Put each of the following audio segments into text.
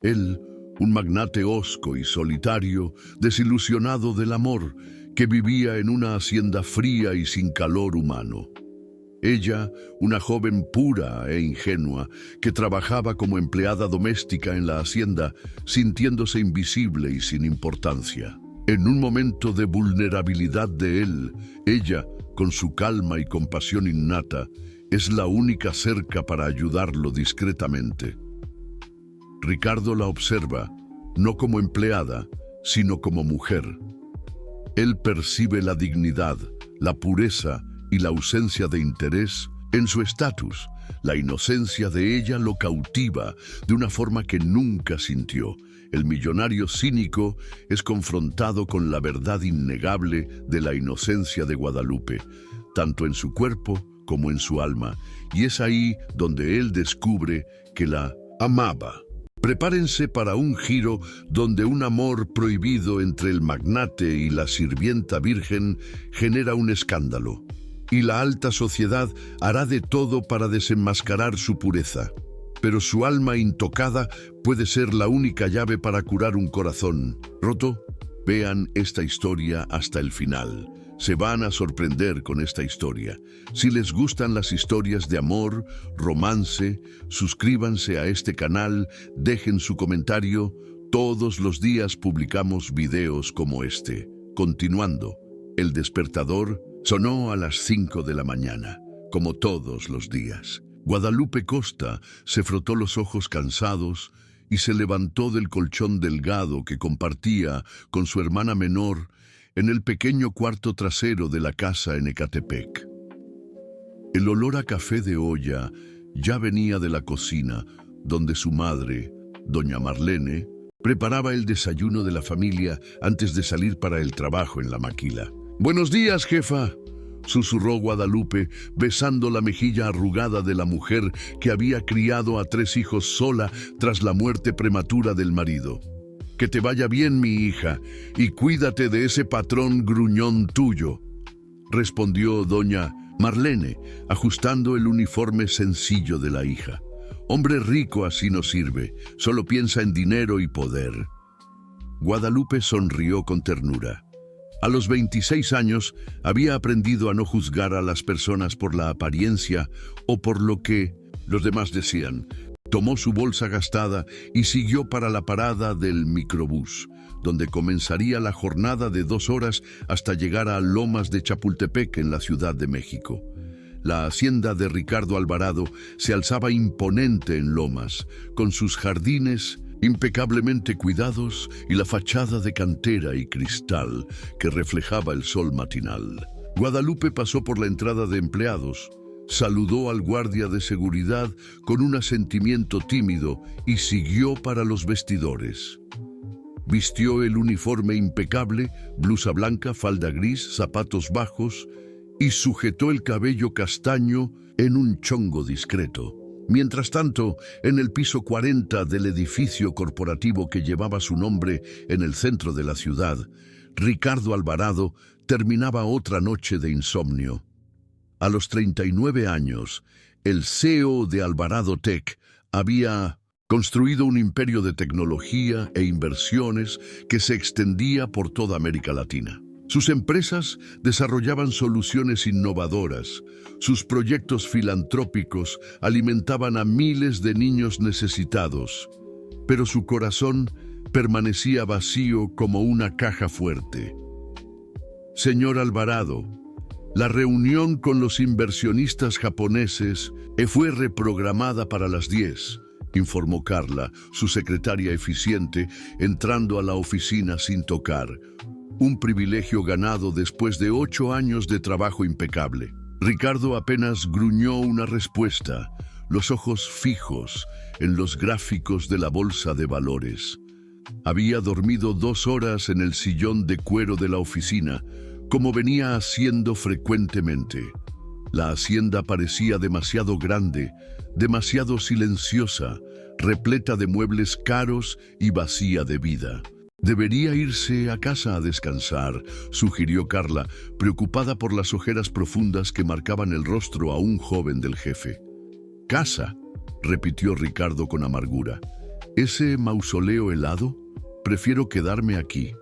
Él, un magnate hosco y solitario, desilusionado del amor, que vivía en una hacienda fría y sin calor humano. Ella, una joven pura e ingenua, que trabajaba como empleada doméstica en la hacienda, sintiéndose invisible y sin importancia. En un momento de vulnerabilidad de él, ella, con su calma y compasión innata, es la única cerca para ayudarlo discretamente. Ricardo la observa, no como empleada, sino como mujer. Él percibe la dignidad, la pureza y la ausencia de interés en su estatus. La inocencia de ella lo cautiva de una forma que nunca sintió. El millonario cínico es confrontado con la verdad innegable de la inocencia de Guadalupe, tanto en su cuerpo como en su alma, y es ahí donde él descubre que la amaba. Prepárense para un giro donde un amor prohibido entre el magnate y la sirvienta virgen genera un escándalo, y la alta sociedad hará de todo para desenmascarar su pureza. Pero su alma intocada puede ser la única llave para curar un corazón roto. Vean esta historia hasta el final. Se van a sorprender con esta historia. Si les gustan las historias de amor, romance, suscríbanse a este canal, dejen su comentario. Todos los días publicamos videos como este. Continuando, el despertador sonó a las 5 de la mañana, como todos los días. Guadalupe Costa se frotó los ojos cansados y se levantó del colchón delgado que compartía con su hermana menor en el pequeño cuarto trasero de la casa en Ecatepec. El olor a café de olla ya venía de la cocina, donde su madre, doña Marlene, preparaba el desayuno de la familia antes de salir para el trabajo en la maquila. «Buenos días, jefa», susurró Guadalupe, besando la mejilla arrugada de la mujer que había criado a 3 hijos sola tras la muerte prematura del marido. «Que te vaya bien, mi hija, y cuídate de ese patrón gruñón tuyo», respondió doña Marlene, ajustando el uniforme sencillo de la hija. «Hombre rico así no sirve, solo piensa en dinero y poder». Guadalupe sonrió con ternura. A los 26 años había aprendido a no juzgar a las personas por la apariencia o por lo que los demás decían. Tomó su bolsa gastada y siguió para la parada del microbús, donde comenzaría la jornada de 2 horas hasta llegar a Lomas de Chapultepec en la Ciudad de México. La hacienda de Ricardo Alvarado se alzaba imponente en Lomas, con sus jardines impecablemente cuidados y la fachada de cantera y cristal que reflejaba el sol matinal. Guadalupe pasó por la entrada de empleados, saludó al guardia de seguridad con un asentimiento tímido y siguió para los vestidores. Vistió el uniforme impecable, blusa blanca, falda gris, zapatos bajos y sujetó el cabello castaño en un chongo discreto. Mientras tanto, en el piso 40 del edificio corporativo que llevaba su nombre en el centro de la ciudad, Ricardo Alvarado terminaba otra noche de insomnio. A los 39 años, el CEO de Alvarado Tech había construido un imperio de tecnología e inversiones que se extendía por toda América Latina. Sus empresas desarrollaban soluciones innovadoras, sus proyectos filantrópicos alimentaban a miles de niños necesitados, pero su corazón permanecía vacío como una caja fuerte. «Señor Alvarado, la reunión con los inversionistas japoneses fue reprogramada para las 10», informó Carla, su secretaria eficiente, entrando a la oficina sin tocar. Un privilegio ganado después de 8 años de trabajo impecable. Ricardo apenas gruñó una respuesta, los ojos fijos en los gráficos de la bolsa de valores. Había dormido 2 horas en el sillón de cuero de la oficina, como venía haciendo frecuentemente. La hacienda parecía demasiado grande, demasiado silenciosa, repleta de muebles caros y vacía de vida. «Debería irse a casa a descansar», sugirió Carla, preocupada por las ojeras profundas que marcaban el rostro aún joven del jefe. «¿Casa?», repitió Ricardo con amargura. ¿Ese mausoleo helado? Prefiero quedarme aquí.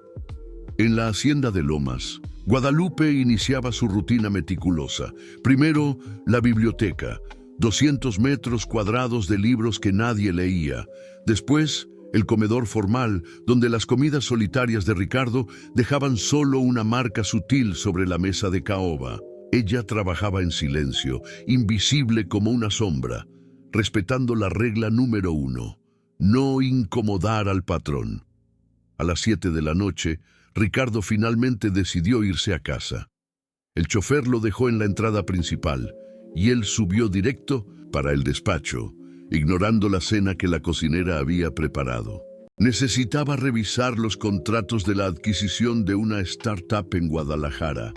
En la hacienda de Lomas, Guadalupe iniciaba su rutina meticulosa. Primero, la biblioteca, 200 metros cuadrados de libros que nadie leía. Después, el comedor formal, donde las comidas solitarias de Ricardo dejaban solo una marca sutil sobre la mesa de caoba. Ella trabajaba en silencio, invisible como una sombra, respetando la regla número 1, no incomodar al patrón. A las 7 de la noche, Ricardo finalmente decidió irse a casa. El chofer lo dejó en la entrada principal y él subió directo para el despacho, ignorando la cena que la cocinera había preparado. Necesitaba revisar los contratos de la adquisición de una startup en Guadalajara.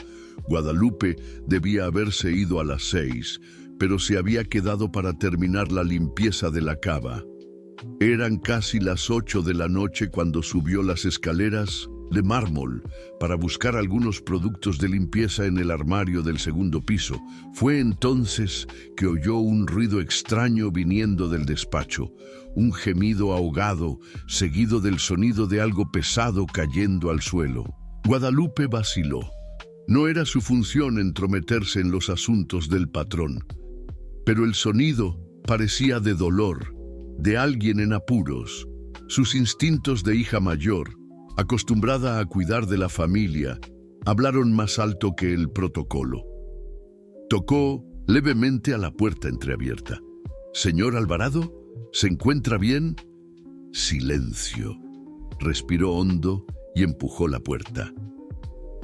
Guadalupe debía haberse ido a las 6, pero se había quedado para terminar la limpieza de la cava. Eran casi las 8 de la noche cuando subió las escaleras de mármol para buscar algunos productos de limpieza en el armario del segundo piso. Fue entonces que oyó un ruido extraño viniendo del despacho, un gemido ahogado, seguido del sonido de algo pesado cayendo al suelo. Guadalupe vaciló. No era su función entrometerse en los asuntos del patrón, pero el sonido parecía de dolor, de alguien en apuros. Sus instintos de hija mayor, acostumbrada a cuidar de la familia, hablaron más alto que el protocolo. Tocó levemente a la puerta entreabierta. «¿Señor Alvarado? ¿Se encuentra bien?» Silencio. Respiró hondo y empujó la puerta.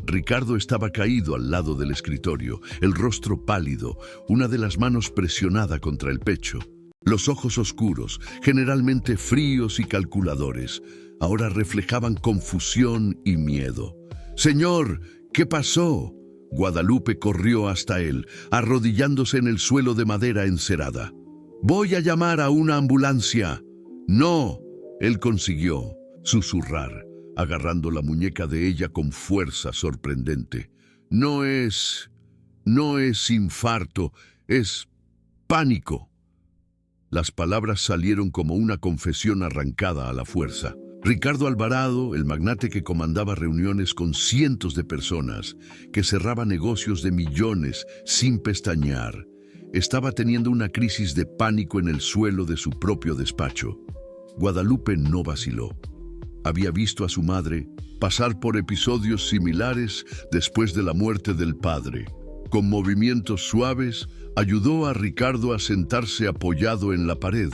Ricardo estaba caído al lado del escritorio, el rostro pálido, una de las manos presionada contra el pecho. Los ojos oscuros, generalmente fríos y calculadores, ahora reflejaban confusión y miedo. «Señor, ¿qué pasó?» Guadalupe corrió hasta él, arrodillándose en el suelo de madera encerada. «Voy a llamar a una ambulancia». «No», él consiguió susurrar, agarrando la muñeca de ella con fuerza sorprendente. No es infarto, es pánico». Las palabras salieron como una confesión arrancada a la fuerza. Ricardo Alvarado, el magnate que comandaba reuniones con cientos de personas, que cerraba negocios de millones sin pestañear, estaba teniendo una crisis de pánico en el suelo de su propio despacho. Guadalupe no vaciló. Había visto a su madre pasar por episodios similares después de la muerte del padre. Con movimientos suaves, ayudó a Ricardo a sentarse apoyado en la pared.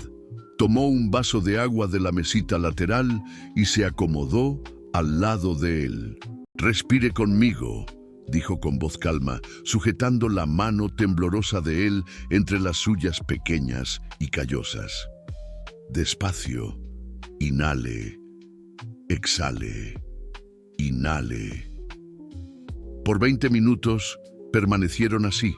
Tomó un vaso de agua de la mesita lateral y se acomodó al lado de él. «Respire conmigo», dijo con voz calma, sujetando la mano temblorosa de él entre las suyas pequeñas y callosas. «Despacio, inhale, exhale, inhale». Por 20 minutos permanecieron así.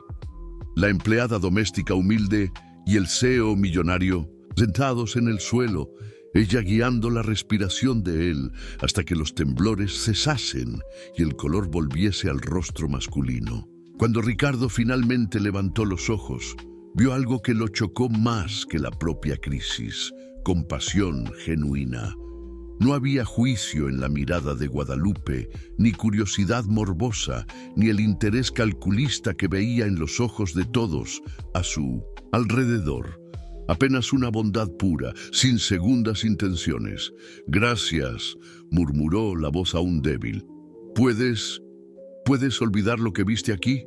La empleada doméstica humilde y el CEO millonario sentados en el suelo, ella guiando la respiración de él hasta que los temblores cesasen y el color volviese al rostro masculino. Cuando Ricardo finalmente levantó los ojos, vio algo que lo chocó más que la propia crisis: compasión genuina. No había juicio en la mirada de Guadalupe, ni curiosidad morbosa, ni el interés calculista que veía en los ojos de todos a su alrededor. Apenas una bondad pura, sin segundas intenciones. «Gracias», murmuró la voz aún débil. ¿Puedes olvidar lo que viste aquí?»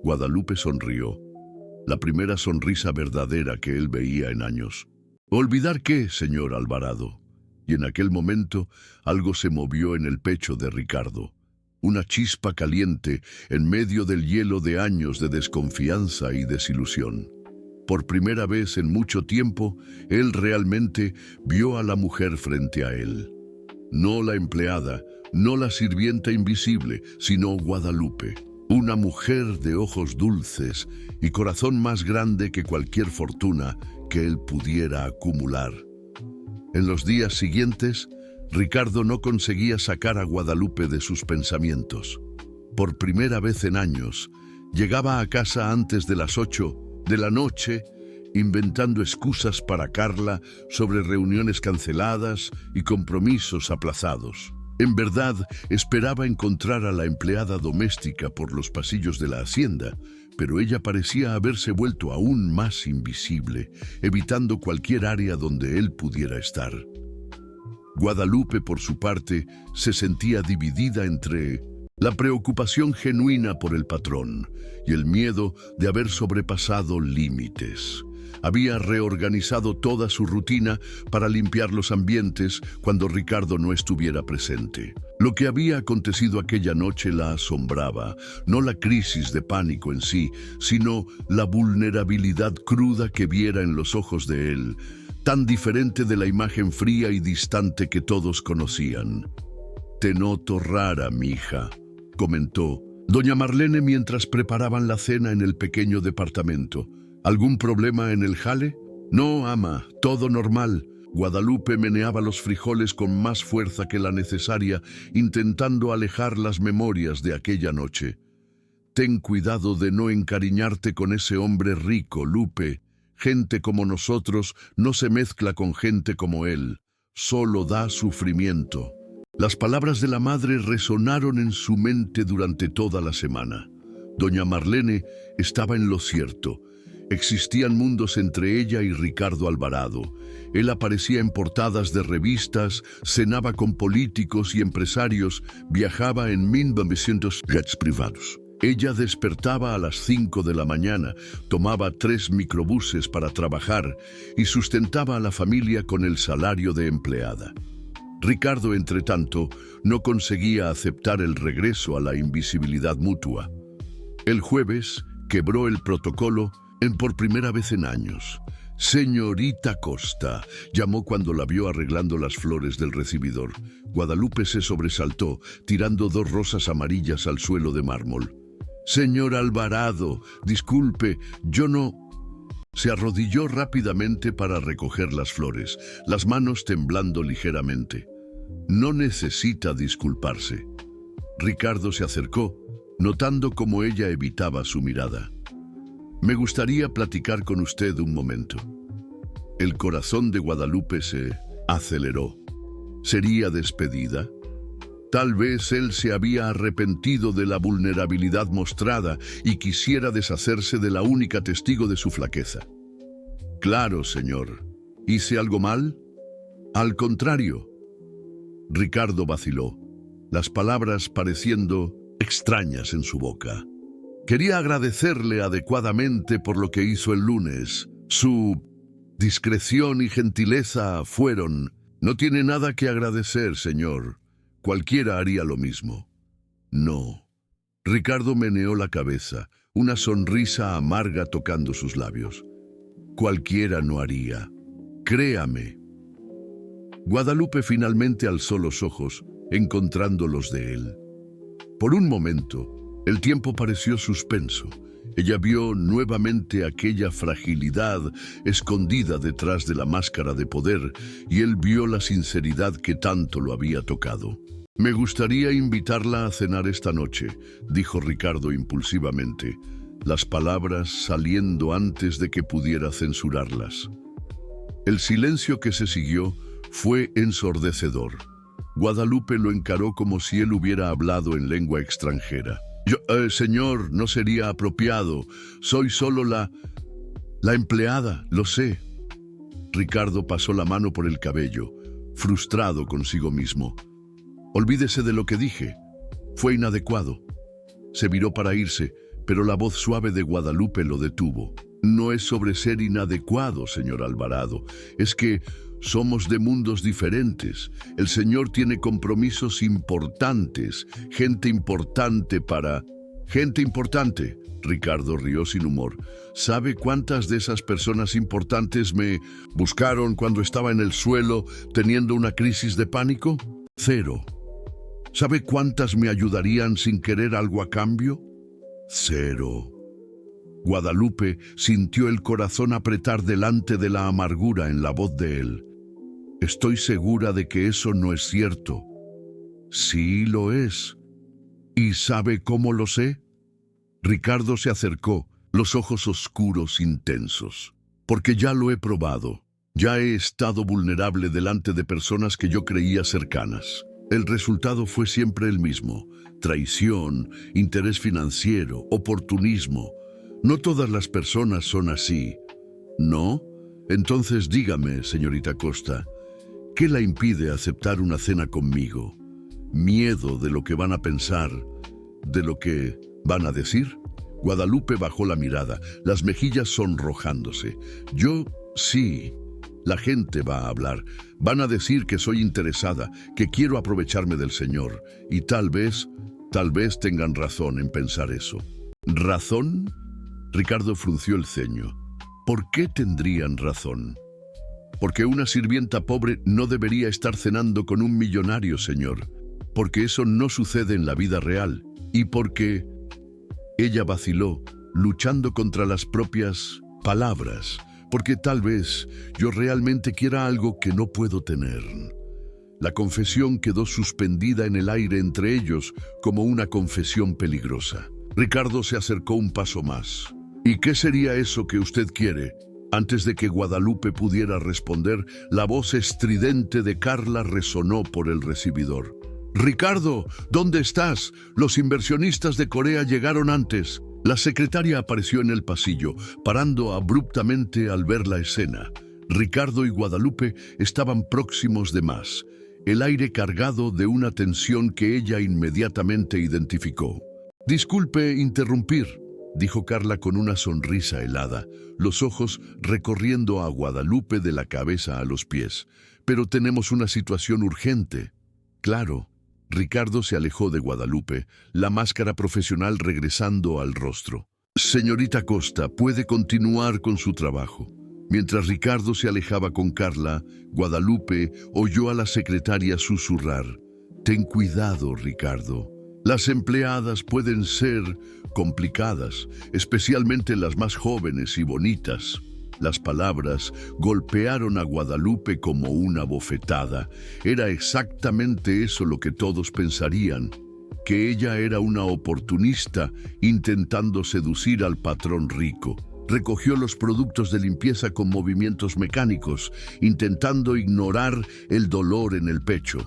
Guadalupe sonrió, la primera sonrisa verdadera que él veía en años. «¿Olvidar qué, señor Alvarado?» Y en aquel momento algo se movió en el pecho de Ricardo. Una chispa caliente en medio del hielo de años de desconfianza y desilusión. Por primera vez en mucho tiempo, él realmente vio a la mujer frente a él. No la empleada, no la sirvienta invisible, sino Guadalupe. Una mujer de ojos dulces y corazón más grande que cualquier fortuna que él pudiera acumular. En los días siguientes, Ricardo no conseguía sacar a Guadalupe de sus pensamientos. Por primera vez en años, llegaba a casa antes de las 8 de la noche inventando excusas para Carla sobre reuniones canceladas y compromisos aplazados. En verdad, esperaba encontrar a la empleada doméstica por los pasillos de la hacienda, pero ella parecía haberse vuelto aún más invisible, evitando cualquier área donde él pudiera estar. Guadalupe, por su parte, se sentía dividida entre la preocupación genuina por el patrón y el miedo de haber sobrepasado límites. Había reorganizado toda su rutina para limpiar los ambientes cuando Ricardo no estuviera presente. Lo que había acontecido aquella noche la asombraba, no la crisis de pánico en sí, sino la vulnerabilidad cruda que viera en los ojos de él, tan diferente de la imagen fría y distante que todos conocían. «Te noto rara, mija», comentó doña Marlene mientras preparaban la cena en el pequeño departamento. ¿Algún problema en el jale? No, ama, todo normal. Guadalupe meneaba los frijoles con más fuerza que la necesaria, intentando alejar las memorias de aquella noche. Ten cuidado de no encariñarte con ese hombre rico, Lupe. Gente como nosotros no se mezcla con gente como él. Solo da sufrimiento. Las palabras de la madre resonaron en su mente durante toda la semana. Doña Marlene estaba en lo cierto. Existían mundos entre ella y Ricardo Alvarado. Él aparecía en portadas de revistas, cenaba con políticos y empresarios, viajaba en 1900 jets privados. Ella despertaba a las 5 de la mañana, tomaba 3 microbuses para trabajar y sustentaba a la familia con el salario de empleada. Ricardo, entretanto, no conseguía aceptar el regreso a la invisibilidad mutua. El jueves quebró el protocolo por primera vez en años. «Señorita Costa», llamó cuando la vio arreglando las flores del recibidor. Guadalupe se sobresaltó, tirando 2 rosas amarillas al suelo de mármol. «Señor Alvarado, disculpe, yo no...» Se arrodilló rápidamente para recoger las flores, las manos temblando ligeramente. «No necesita disculparse». Ricardo se acercó, notando cómo ella evitaba su mirada. «Me gustaría platicar con usted un momento». El corazón de Guadalupe se aceleró. ¿Sería despedida? Tal vez él se había arrepentido de la vulnerabilidad mostrada y quisiera deshacerse de la única testigo de su flaqueza. «Claro, señor. ¿Hice algo mal?» «Al contrario». Ricardo vaciló, las palabras pareciendo extrañas en su boca. Quería agradecerle adecuadamente por lo que hizo el lunes. Su discreción y gentileza fueron: «No tiene nada que agradecer, señor. Cualquiera haría lo mismo». «No». Ricardo meneó la cabeza, una sonrisa amarga tocando sus labios. «Cualquiera no haría. Créame». Guadalupe finalmente alzó los ojos, encontrando los de él. Por un momento, el tiempo pareció suspenso. Ella vio nuevamente aquella fragilidad escondida detrás de la máscara de poder, y él vio la sinceridad que tanto lo había tocado. «Me gustaría invitarla a cenar esta noche», dijo Ricardo impulsivamente, las palabras saliendo antes de que pudiera censurarlas. El silencio que se siguió fue ensordecedor. Guadalupe lo encaró como si él hubiera hablado en lengua extranjera. Señor, no sería apropiado. Soy solo la empleada, lo sé». Ricardo pasó la mano por el cabello, frustrado consigo mismo. «Olvídese de lo que dije. Fue inadecuado». Se viró para irse, pero la voz suave de Guadalupe lo detuvo. «No es sobre ser inadecuado, señor Alvarado. Es que somos de mundos diferentes. El señor tiene compromisos importantes, gente importante para...» «Gente importante», Ricardo rió sin humor. «¿Sabe cuántas de esas personas importantes me buscaron cuando estaba en el suelo teniendo una crisis de pánico? 0. ¿Sabe cuántas me ayudarían sin querer algo a cambio? 0. Guadalupe sintió el corazón apretar delante de la amargura en la voz de él. «Estoy segura de que eso no es cierto». «Sí lo es». «¿Y sabe cómo lo sé?» Ricardo se acercó, los ojos oscuros intensos. porque ya lo he probado. Ya he estado vulnerable delante de personas que yo creía cercanas. El resultado fue siempre el mismo: traición, interés financiero, oportunismo. No todas las personas son así, ¿no? Entonces dígame, señorita Costa, ¿qué la impide aceptar una cena conmigo? ¿Miedo de lo que van a pensar? ¿De lo que van a decir? Guadalupe bajó la mirada, las mejillas sonrojándose. Yo sí. La gente va a hablar. Van a decir que soy interesada, que quiero aprovecharme del Señor. Y tal vez tengan razón en pensar eso. ¿Razón? Ricardo frunció el ceño. ¿Por qué tendrían razón? Porque una sirvienta pobre no debería estar cenando con un millonario, señor. Porque eso no sucede en la vida real. Y porque... Ella vaciló, luchando contra las propias palabras. Porque tal vez yo realmente quiera algo que no puedo tener. La confesión quedó suspendida en el aire entre ellos como una confesión peligrosa. Ricardo se acercó un paso más. ¿Y qué sería eso que usted quiere? Antes de que Guadalupe pudiera responder, la voz estridente de Carla resonó por el recibidor. «Ricardo, ¿dónde estás? Los inversionistas de Corea llegaron antes». La secretaria apareció en el pasillo, parando abruptamente al ver la escena. Ricardo y Guadalupe estaban próximos de más, el aire cargado de una tensión que ella inmediatamente identificó. «Disculpe interrumpir», dijo Carla con una sonrisa helada, los ojos recorriendo a Guadalupe de la cabeza a los pies. «Pero tenemos una situación urgente». «Claro». Ricardo se alejó de Guadalupe, la máscara profesional regresando al rostro. «Señorita Costa, puede continuar con su trabajo». Mientras Ricardo se alejaba con Carla, Guadalupe oyó a la secretaria susurrar: «Ten cuidado, Ricardo. Las empleadas pueden ser complicadas, especialmente las más jóvenes y bonitas». Las palabras golpearon a Guadalupe como una bofetada. Era exactamente eso lo que todos pensarían, que ella era una oportunista intentando seducir al patrón rico. Recogió los productos de limpieza con movimientos mecánicos, intentando ignorar el dolor en el pecho.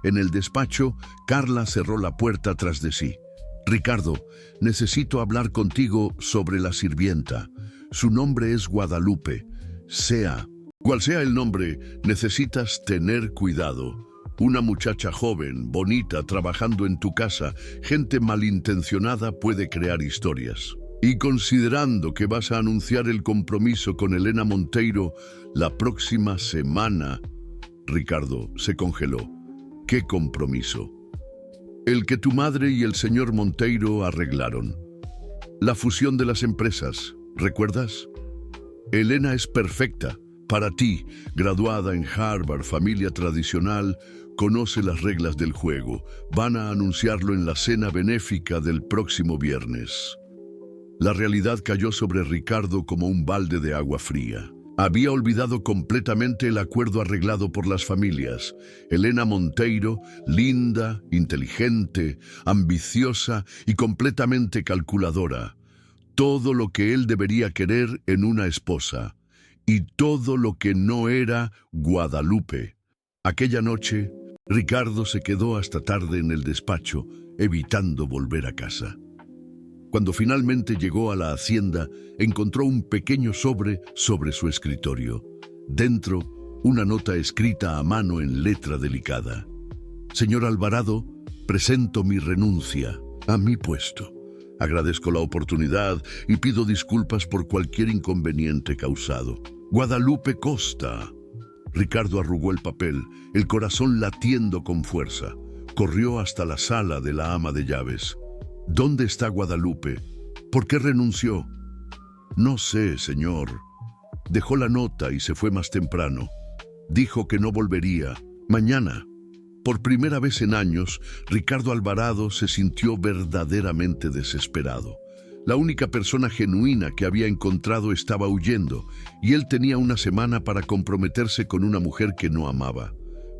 En el despacho, Carla cerró la puerta tras de sí. «Ricardo, necesito hablar contigo sobre la sirvienta. Su nombre es Guadalupe. Cual sea el nombre, necesitas tener cuidado. Una muchacha joven, bonita, trabajando en tu casa, gente malintencionada puede crear historias. Y considerando que vas a anunciar el compromiso con Elena Monteiro la próxima semana...» Ricardo se congeló. «¿Qué compromiso?» «El que tu madre y el señor Monteiro arreglaron. La fusión de las empresas. ¿Recuerdas? Elena es perfecta. Para ti, graduada en Harvard, familia tradicional, conoce las reglas del juego. Van a anunciarlo en la cena benéfica del próximo viernes». La realidad cayó sobre Ricardo como un balde de agua fría. Había olvidado completamente el acuerdo arreglado por las familias. Elena Monteiro, linda, inteligente, ambiciosa y completamente calculadora. Todo lo que él debería querer en una esposa, y todo lo que no era Guadalupe. Aquella noche, Ricardo se quedó hasta tarde en el despacho, evitando volver a casa. Cuando finalmente llegó a la hacienda, encontró un pequeño sobre su escritorio. Dentro, una nota escrita a mano en letra delicada. «Señor Alvarado, presento mi renuncia a mi puesto. Agradezco la oportunidad y pido disculpas por cualquier inconveniente causado. Guadalupe Costa». Ricardo arrugó el papel, el corazón latiendo con fuerza. Corrió hasta la sala de la ama de llaves. «¿Dónde está Guadalupe? ¿Por qué renunció?» «No sé, señor. Dejó la nota y se fue más temprano. Dijo que no volvería. Mañana». Por primera vez en años, Ricardo Alvarado se sintió verdaderamente desesperado. La única persona genuina que había encontrado estaba huyendo, y él tenía una semana para comprometerse con una mujer que no amaba.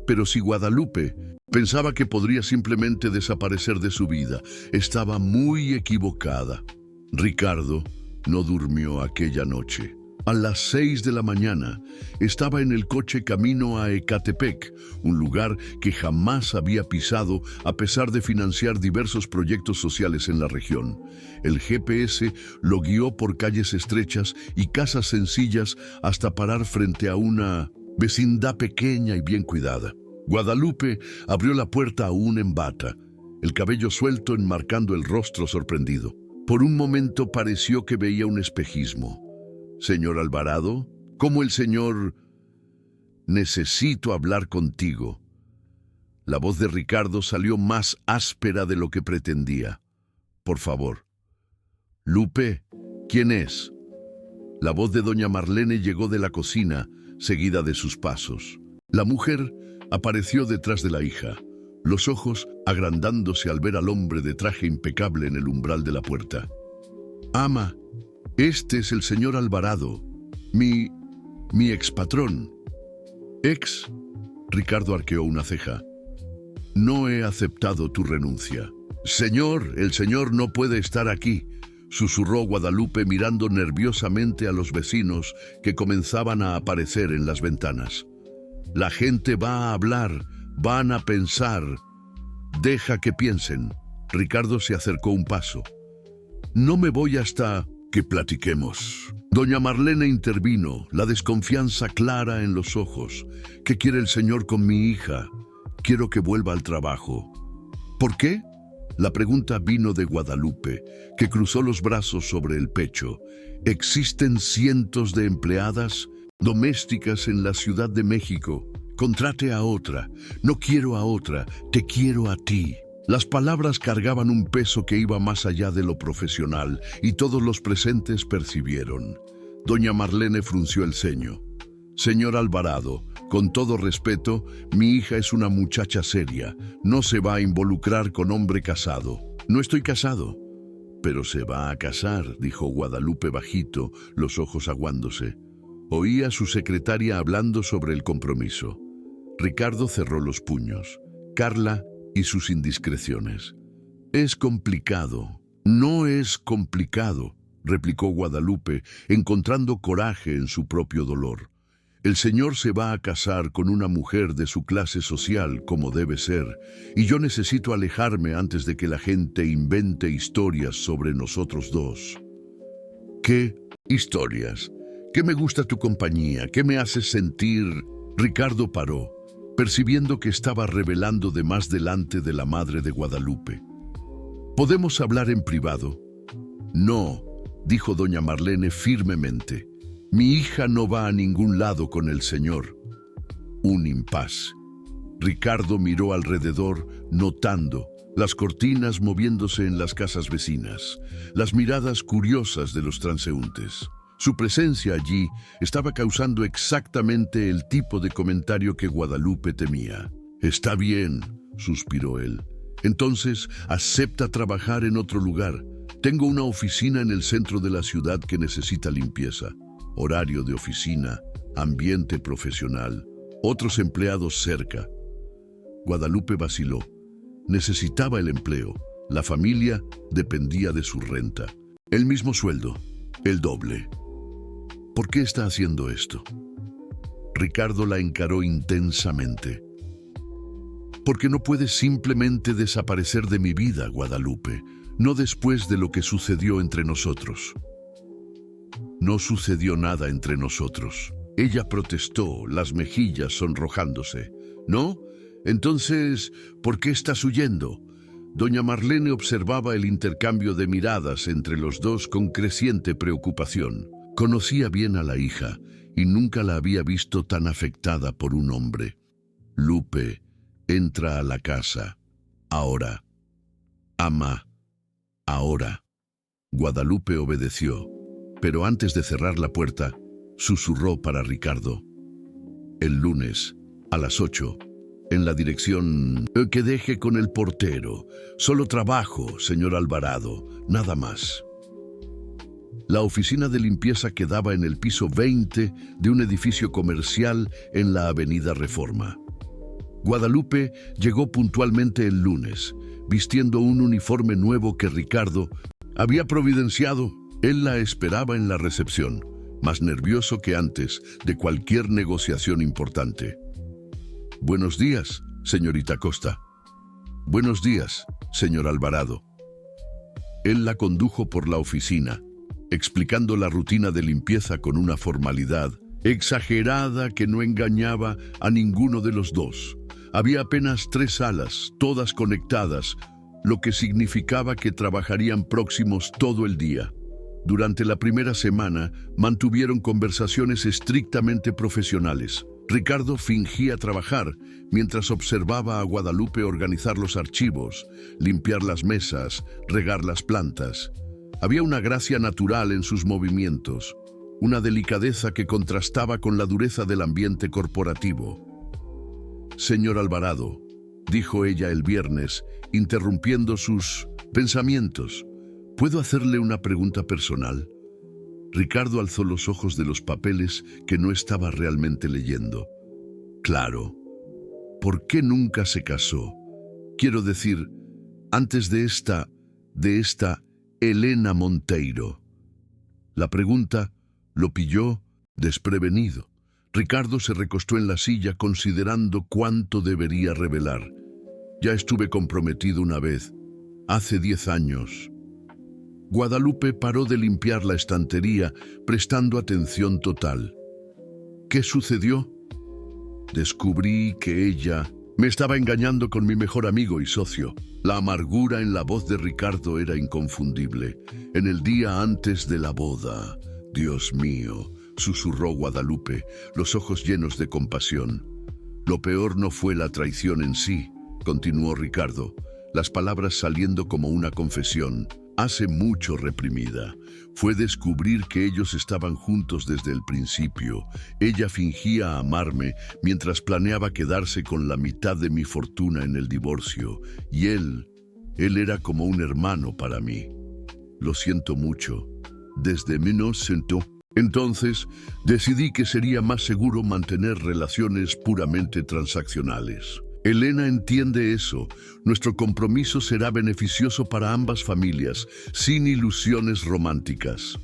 Pero si Guadalupe pensaba que podría simplemente desaparecer de su vida, estaba muy equivocada. Ricardo no durmió aquella noche. A las 6 de la mañana estaba en el coche camino a Ecatepec, un lugar que jamás había pisado a pesar de financiar diversos proyectos sociales en la región. El GPS lo guió por calles estrechas y casas sencillas hasta parar frente a una vecindad pequeña y bien cuidada. Guadalupe abrió la puerta aún en bata, el cabello suelto enmarcando el rostro sorprendido. Por un momento pareció que veía un espejismo. «Señor Alvarado, ¿cómo el señor...? Necesito hablar contigo». La voz de Ricardo salió más áspera de lo que pretendía. «Por favor». «Lupe, ¿quién es?». La voz de doña Marlene llegó de la cocina, seguida de sus pasos. La mujer apareció detrás de la hija, los ojos agrandándose al ver al hombre de traje impecable en el umbral de la puerta. «Ama, este es el señor Alvarado, mi expatrón». «¿Ex?». Ricardo arqueó una ceja. «No he aceptado tu renuncia». «Señor, el señor no puede estar aquí», susurró Guadalupe mirando nerviosamente a los vecinos que comenzaban a aparecer en las ventanas. «La gente va a hablar, van a pensar». «Deja que piensen». Ricardo se acercó un paso. «No me voy hasta que platiquemos». Doña Marlene intervino, la desconfianza clara en los ojos. «¿Qué quiere el señor con mi hija? Quiero que vuelva al trabajo». «¿Por qué?». La pregunta vino de Guadalupe, que cruzó los brazos sobre el pecho. «Existen cientos de empleadas domésticas en la Ciudad de México. Contrate a otra». «No quiero a otra, te quiero a ti». Las palabras cargaban un peso que iba más allá de lo profesional, y todos los presentes percibieron. Doña Marlene frunció el ceño. «Señor Alvarado, con todo respeto, mi hija es una muchacha seria. No se va a involucrar con hombre casado». «No estoy casado». «Pero se va a casar», dijo Guadalupe bajito, los ojos aguándose. Oía a su secretaria hablando sobre el compromiso. Ricardo cerró los puños. Carla y sus indiscreciones. «Es complicado». «No es complicado», replicó Guadalupe, encontrando coraje en su propio dolor. «El señor se va a casar con una mujer de su clase social como debe ser, y yo necesito alejarme antes de que la gente invente historias sobre nosotros dos». «¿Qué historias? ¿Qué me gusta tu compañía? ¿Qué me haces sentir?» Ricardo paró, percibiendo que estaba revelando de más delante de la madre de Guadalupe. «¿Podemos hablar en privado?» «No», dijo doña Marlene firmemente. «Mi hija no va a ningún lado con el señor». Un impas. Ricardo miró alrededor, notando las cortinas moviéndose en las casas vecinas, las miradas curiosas de los transeúntes. Su presencia allí estaba causando exactamente el tipo de comentario que Guadalupe temía. «Está bien», suspiró él. «Entonces, acepta trabajar en otro lugar. Tengo una oficina en el centro de la ciudad que necesita limpieza. Horario de oficina, ambiente profesional, otros empleados cerca». Guadalupe vaciló. Necesitaba el empleo. La familia dependía de su renta. El mismo sueldo, el doble. «¿Por qué está haciendo esto?». Ricardo la encaró intensamente. «Porque no puedes simplemente desaparecer de mi vida, Guadalupe, no después de lo que sucedió entre nosotros». «No sucedió nada entre nosotros». Ella protestó, las mejillas sonrojándose. «¿No? Entonces, ¿por qué estás huyendo?». Doña Marlene observaba el intercambio de miradas entre los dos con creciente preocupación. Conocía bien a la hija y nunca la había visto tan afectada por un hombre. «Lupe, entra a la casa. Ahora. Ama. Ahora». Guadalupe obedeció, pero antes de cerrar la puerta, susurró para Ricardo. «El lunes, a las 8, en la dirección que deje con el portero. Solo trabajo, señor Alvarado, nada más». La oficina de limpieza quedaba en el piso 20 de un edificio comercial en la avenida Reforma. Guadalupe llegó puntualmente el lunes, vistiendo un uniforme nuevo que Ricardo había providenciado. Él la esperaba en la recepción, más nervioso que antes de cualquier negociación importante. «Buenos días, señorita Costa». «Buenos días, señor Alvarado». Él la condujo por la oficina, explicando la rutina de limpieza con una formalidad exagerada que no engañaba a ninguno de los dos. Había apenas 3 salas, todas conectadas, lo que significaba que trabajarían próximos todo el día. Durante la primera semana mantuvieron conversaciones estrictamente profesionales. Ricardo fingía trabajar mientras observaba a Guadalupe organizar los archivos, limpiar las mesas, regar las plantas. Había una gracia natural en sus movimientos, una delicadeza que contrastaba con la dureza del ambiente corporativo. «Señor Alvarado», dijo ella el viernes, interrumpiendo sus pensamientos, «¿puedo hacerle una pregunta personal?». Ricardo alzó los ojos de los papeles que no estaba realmente leyendo. «Claro. ¿Por qué nunca se casó? Quiero decir, antes de esta Elena Monteiro». La pregunta lo pilló desprevenido. Ricardo se recostó en la silla considerando cuánto debería revelar. «Ya estuve comprometido una vez, hace 10 años». Guadalupe paró de limpiar la estantería, prestando atención total. «¿Qué sucedió?». «Descubrí que ella me estaba engañando con mi mejor amigo y socio». La amargura en la voz de Ricardo era inconfundible. «En el día antes de la boda». «Dios mío», susurró Guadalupe, los ojos llenos de compasión. «Lo peor no fue la traición en sí», continuó Ricardo, las palabras saliendo como una confesión. «Hace mucho reprimida. Fue descubrir que ellos estaban juntos desde el principio. Ella fingía amarme mientras planeaba quedarse con la mitad de mi fortuna en el divorcio. Y él era como un hermano para mí. Lo siento mucho. Desde 1900. Entonces, decidí que sería más seguro mantener relaciones puramente transaccionales. Elena entiende eso. Nuestro compromiso será beneficioso para ambas familias, sin ilusiones románticas».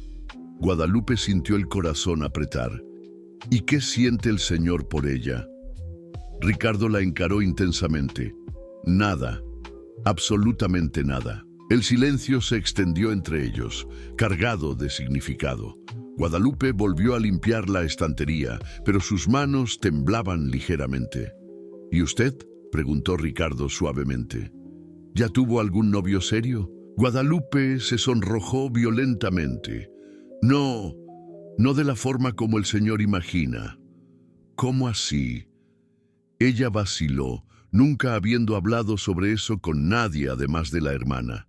Guadalupe sintió el corazón apretar. «¿Y qué siente el señor por ella?». Ricardo la encaró intensamente. «Nada, absolutamente nada». El silencio se extendió entre ellos, cargado de significado. Guadalupe volvió a limpiar la estantería, pero sus manos temblaban ligeramente. «¿Y usted?», preguntó Ricardo suavemente. «¿Ya tuvo algún novio serio?». Guadalupe se sonrojó violentamente. «No, no de la forma como el señor imagina». «¿Cómo así?». Ella vaciló, nunca habiendo hablado sobre eso con nadie además de la hermana.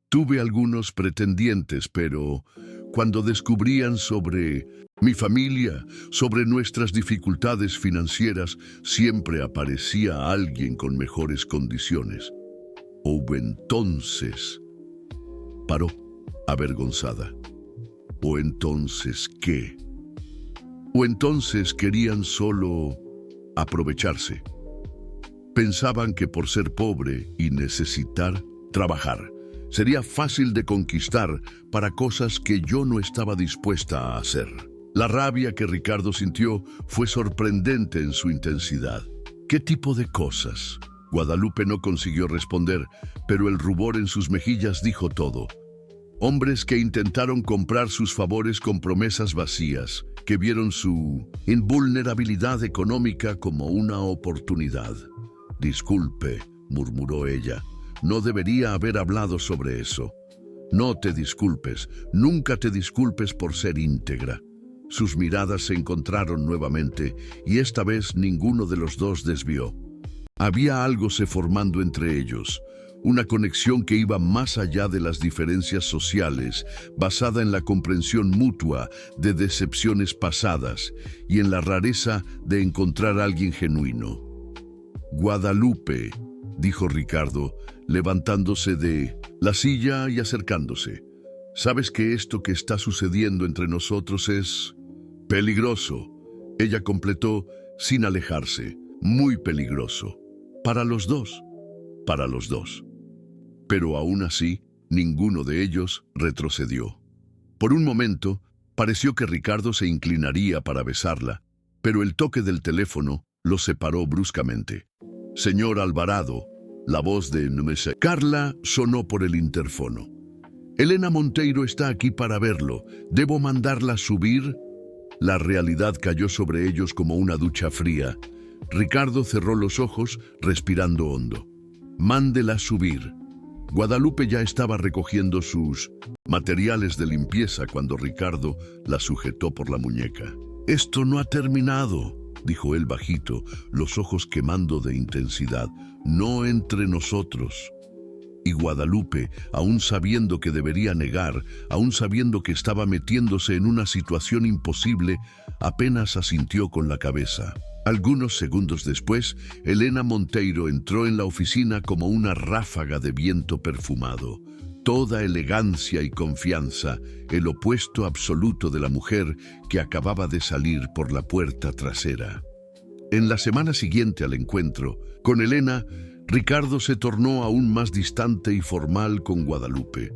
«Tuve algunos pretendientes, pero cuando descubrían sobre mi familia, sobre nuestras dificultades financieras, siempre aparecía alguien con mejores condiciones». «¿O entonces?». Paró, avergonzada. «¿O entonces qué?». «¿O entonces querían solo aprovecharse? Pensaban que por ser pobre y necesitar trabajar, sería fácil de conquistar para cosas que yo no estaba dispuesta a hacer». La rabia que Ricardo sintió fue sorprendente en su intensidad. «¿Qué tipo de cosas?». Guadalupe no consiguió responder, pero el rubor en sus mejillas dijo todo. «Hombres que intentaron comprar sus favores con promesas vacías, que vieron su invulnerabilidad económica como una oportunidad». «Disculpe», murmuró ella, «no debería haber hablado sobre eso». «No te disculpes, nunca te disculpes por ser íntegra». Sus miradas se encontraron nuevamente y esta vez ninguno de los dos desvió. Había algo se formando entre ellos, una conexión que iba más allá de las diferencias sociales, basada en la comprensión mutua de decepciones pasadas y en la rareza de encontrar a alguien genuino. «Guadalupe», dijo Ricardo, levantándose de la silla y acercándose, «¿sabes que esto que está sucediendo entre nosotros es peligroso?». Ella completó sin alejarse. «Muy peligroso. Para los dos. Para los dos». Pero aún así, ninguno de ellos retrocedió. Por un momento, Pareció que Ricardo se inclinaría para besarla, pero el toque del teléfono lo separó bruscamente. «Señor Alvarado», la voz de Carla sonó por el interfono. «Elena Monteiro está aquí para verlo. ¿Debo mandarla subir?» La realidad cayó sobre ellos como una ducha fría. Ricardo cerró los ojos, respirando hondo. «Mándela subir». Guadalupe ya estaba recogiendo sus materiales de limpieza cuando Ricardo la sujetó por la muñeca. «Esto no ha terminado», dijo él bajito, los ojos quemando de intensidad. «No entre nosotros». Y Guadalupe, aún sabiendo que debería negar, aún sabiendo que estaba metiéndose en una situación imposible, apenas asintió con la cabeza. Algunos segundos después, Elena Monteiro entró en la oficina como una ráfaga de viento perfumado. Toda elegancia y confianza, el opuesto absoluto de la mujer que acababa de salir por la puerta trasera. En la semana siguiente al encuentro, con Elena, Ricardo se tornó aún más distante y formal con Guadalupe.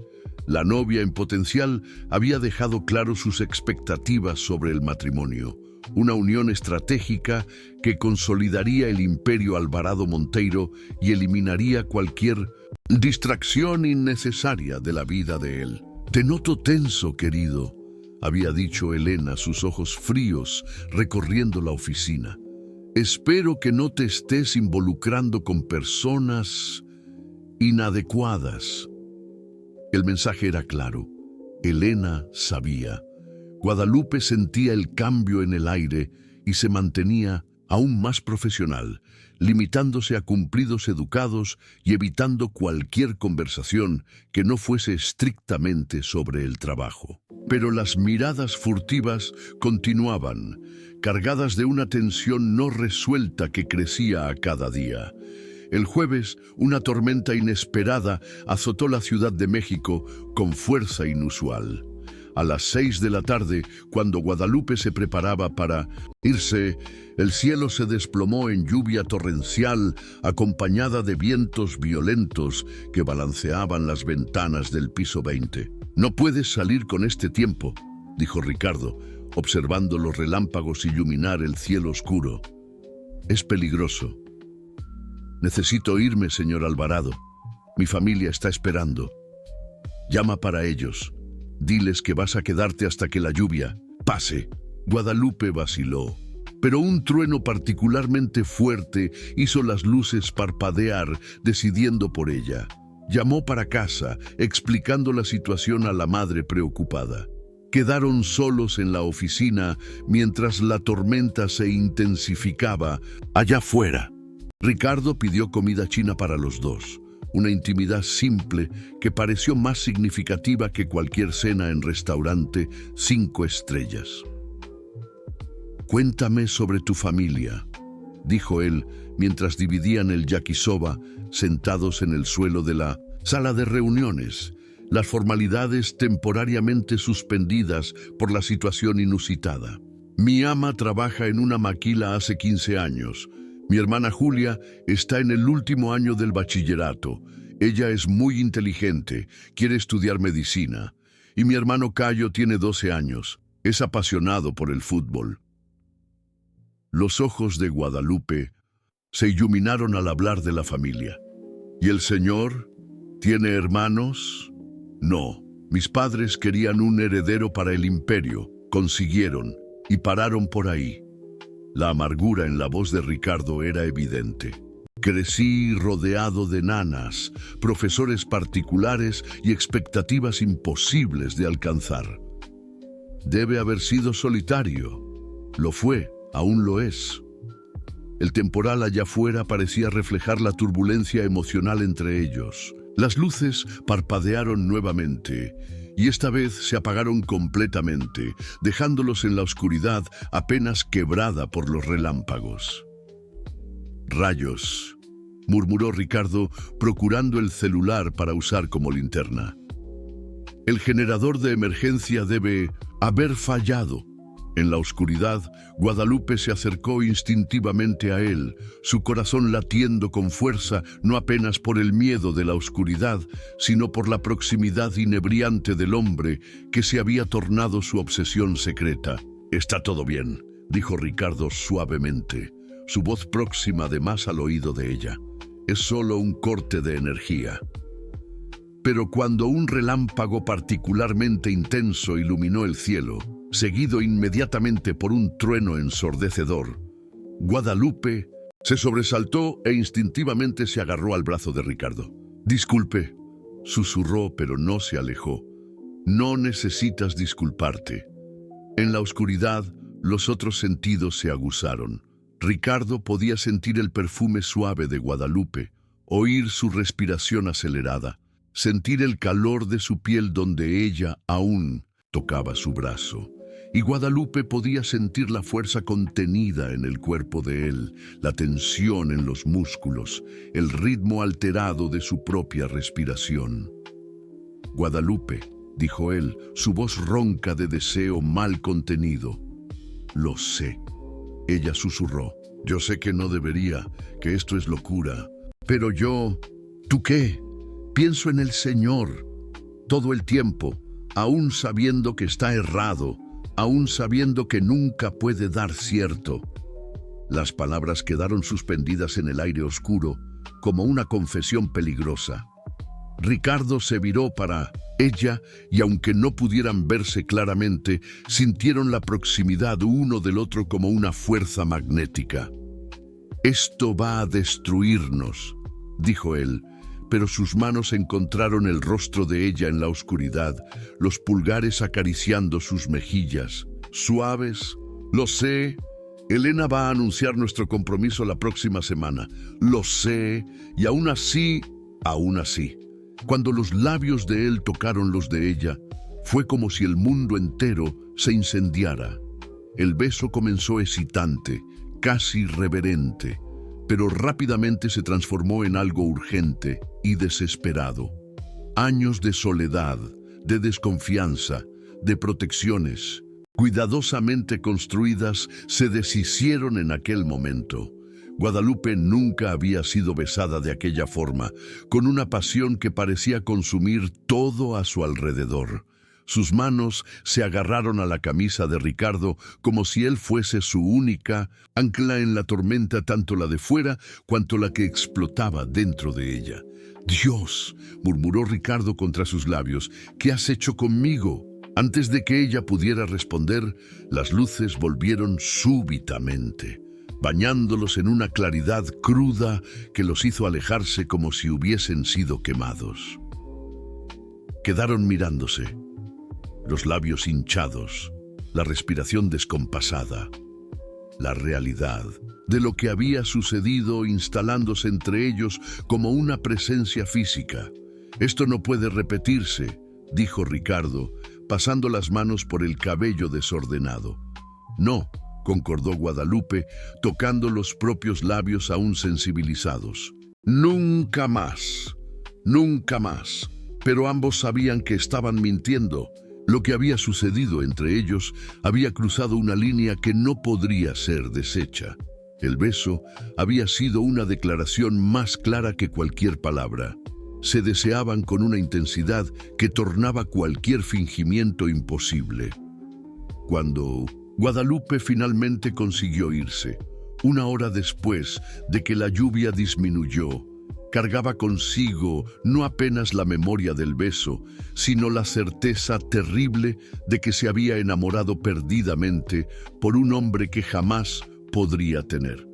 La novia en potencial había dejado claro sus expectativas sobre el matrimonio, una unión estratégica que consolidaría el imperio Alvarado Monteiro y eliminaría cualquier distracción innecesaria de la vida de él. «Te noto tenso, querido», había dicho Elena, sus ojos fríos recorriendo la oficina. «Espero que no te estés involucrando con personas inadecuadas». El mensaje era claro. Elena sabía. Guadalupe sentía el cambio en el aire y se mantenía aún más profesional, limitándose a cumplidos educados y evitando cualquier conversación que no fuese estrictamente sobre el trabajo. Pero las miradas furtivas continuaban, cargadas de una tensión no resuelta que crecía a cada día. El jueves, una tormenta inesperada azotó la Ciudad de México con fuerza inusual. A las 6 de la tarde, cuando Guadalupe se preparaba para irse, el cielo se desplomó en lluvia torrencial acompañada de vientos violentos que balanceaban las ventanas del piso 20. «No puedes salir con este tiempo», dijo Ricardo, observando los relámpagos iluminar el cielo oscuro. «Es peligroso». «Necesito irme, señor Alvarado. Mi familia está esperando. Llama para ellos. Diles que vas a quedarte hasta que la lluvia pase». Guadalupe vaciló, pero un trueno particularmente fuerte hizo las luces parpadear, decidiendo por ella. Llamó para casa, explicando la situación a la madre preocupada. Quedaron solos en la oficina mientras la tormenta se intensificaba allá afuera. Ricardo pidió comida china para los dos, una intimidad simple que pareció más significativa que cualquier cena en restaurante 5 estrellas. «Cuéntame sobre tu familia», dijo él mientras dividían el yakisoba sentados en el suelo de la sala de reuniones, las formalidades temporariamente suspendidas por la situación inusitada. «Mi ama trabaja en una maquila hace 15 años. Mi hermana Julia está en el último año del bachillerato. Ella es muy inteligente, quiere estudiar medicina. Y mi hermano Cayo tiene 12 años, es apasionado por el fútbol». Los ojos de Guadalupe se iluminaron al hablar de la familia. «¿Y el señor? ¿Tiene hermanos?» «No, mis padres querían un heredero para el imperio, consiguieron y pararon por ahí». La amargura en la voz de Ricardo era evidente. «Crecí rodeado de nanas, profesores particulares y expectativas imposibles de alcanzar». «Debe haber sido solitario». «Lo fue, aún lo es». El temporal allá afuera parecía reflejar la turbulencia emocional entre ellos. Las luces parpadearon nuevamente, y esta vez se apagaron completamente, dejándolos en la oscuridad apenas quebrada por los relámpagos. «Rayos», murmuró Ricardo, procurando el celular para usar como linterna. «El generador de emergencia debe haber fallado». En la oscuridad, Guadalupe se acercó instintivamente a él, su corazón latiendo con fuerza, no apenas por el miedo de la oscuridad, sino por la proximidad inebriante del hombre que se había tornado su obsesión secreta. «Está todo bien», dijo Ricardo suavemente, su voz próxima además al oído de ella. «Es solo un corte de energía». Pero cuando un relámpago particularmente intenso iluminó el cielo, seguido inmediatamente por un trueno ensordecedor, Guadalupe se sobresaltó e instintivamente se agarró al brazo de Ricardo. «Disculpe», susurró, pero no se alejó. «No necesitas disculparte». En la oscuridad, los otros sentidos se aguzaron. Ricardo podía sentir el perfume suave de Guadalupe, oír su respiración acelerada, sentir el calor de su piel donde ella aún tocaba su brazo. Y Guadalupe podía sentir la fuerza contenida en el cuerpo de él, la tensión en los músculos, el ritmo alterado de su propia respiración. «Guadalupe», dijo él, su voz ronca de deseo mal contenido. «Lo sé». Ella susurró. «Yo sé que no debería, que esto es locura. Pero yo... ¿Tú qué? Pienso en el Señor todo el tiempo, aún sabiendo que está errado, aún sabiendo que nunca puede dar cierto». Las palabras quedaron suspendidas en el aire oscuro, como una confesión peligrosa. Ricardo se viró para ella y aunque no pudieran verse claramente, sintieron la proximidad uno del otro como una fuerza magnética. «Esto va a destruirnos», dijo él, pero sus manos encontraron el rostro de ella en la oscuridad, los pulgares acariciando sus mejillas, suaves. «Lo sé, Elena va a anunciar nuestro compromiso la próxima semana. Lo sé, y aún así. Cuando los labios de él tocaron los de ella, fue como si el mundo entero se incendiara. El beso comenzó excitante, casi reverente, pero rápidamente se transformó en algo urgente y desesperado. Años de soledad, de desconfianza, de protecciones, cuidadosamente construidas, se deshicieron en aquel momento. Guadalupe nunca había sido besada de aquella forma, con una pasión que parecía consumir todo a su alrededor. Sus manos se agarraron a la camisa de Ricardo como si él fuese su única ancla en la tormenta, tanto la de fuera cuanto la que explotaba dentro de ella. «Dios», murmuró Ricardo contra sus labios, «¿qué has hecho conmigo?». Antes de que ella pudiera responder, las luces volvieron súbitamente, bañándolos en una claridad cruda que los hizo alejarse como si hubiesen sido quemados. Quedaron mirándose, los labios hinchados, la respiración descompasada, la realidad de lo que había sucedido instalándose entre ellos como una presencia física. «Esto no puede repetirse», dijo Ricardo, pasando las manos por el cabello desordenado. «No», concordó Guadalupe, tocando los propios labios aún sensibilizados. «Nunca más, nunca más». Pero ambos sabían que estaban mintiendo. Lo que había sucedido entre ellos había cruzado una línea que no podría ser deshecha. El beso había sido una declaración más clara que cualquier palabra. Se deseaban con una intensidad que tornaba cualquier fingimiento imposible. Cuando Guadalupe finalmente consiguió irse, 1 hora después de que la lluvia disminuyó, cargaba consigo no apenas la memoria del beso, sino la certeza terrible de que se había enamorado perdidamente por un hombre que jamás podría tener.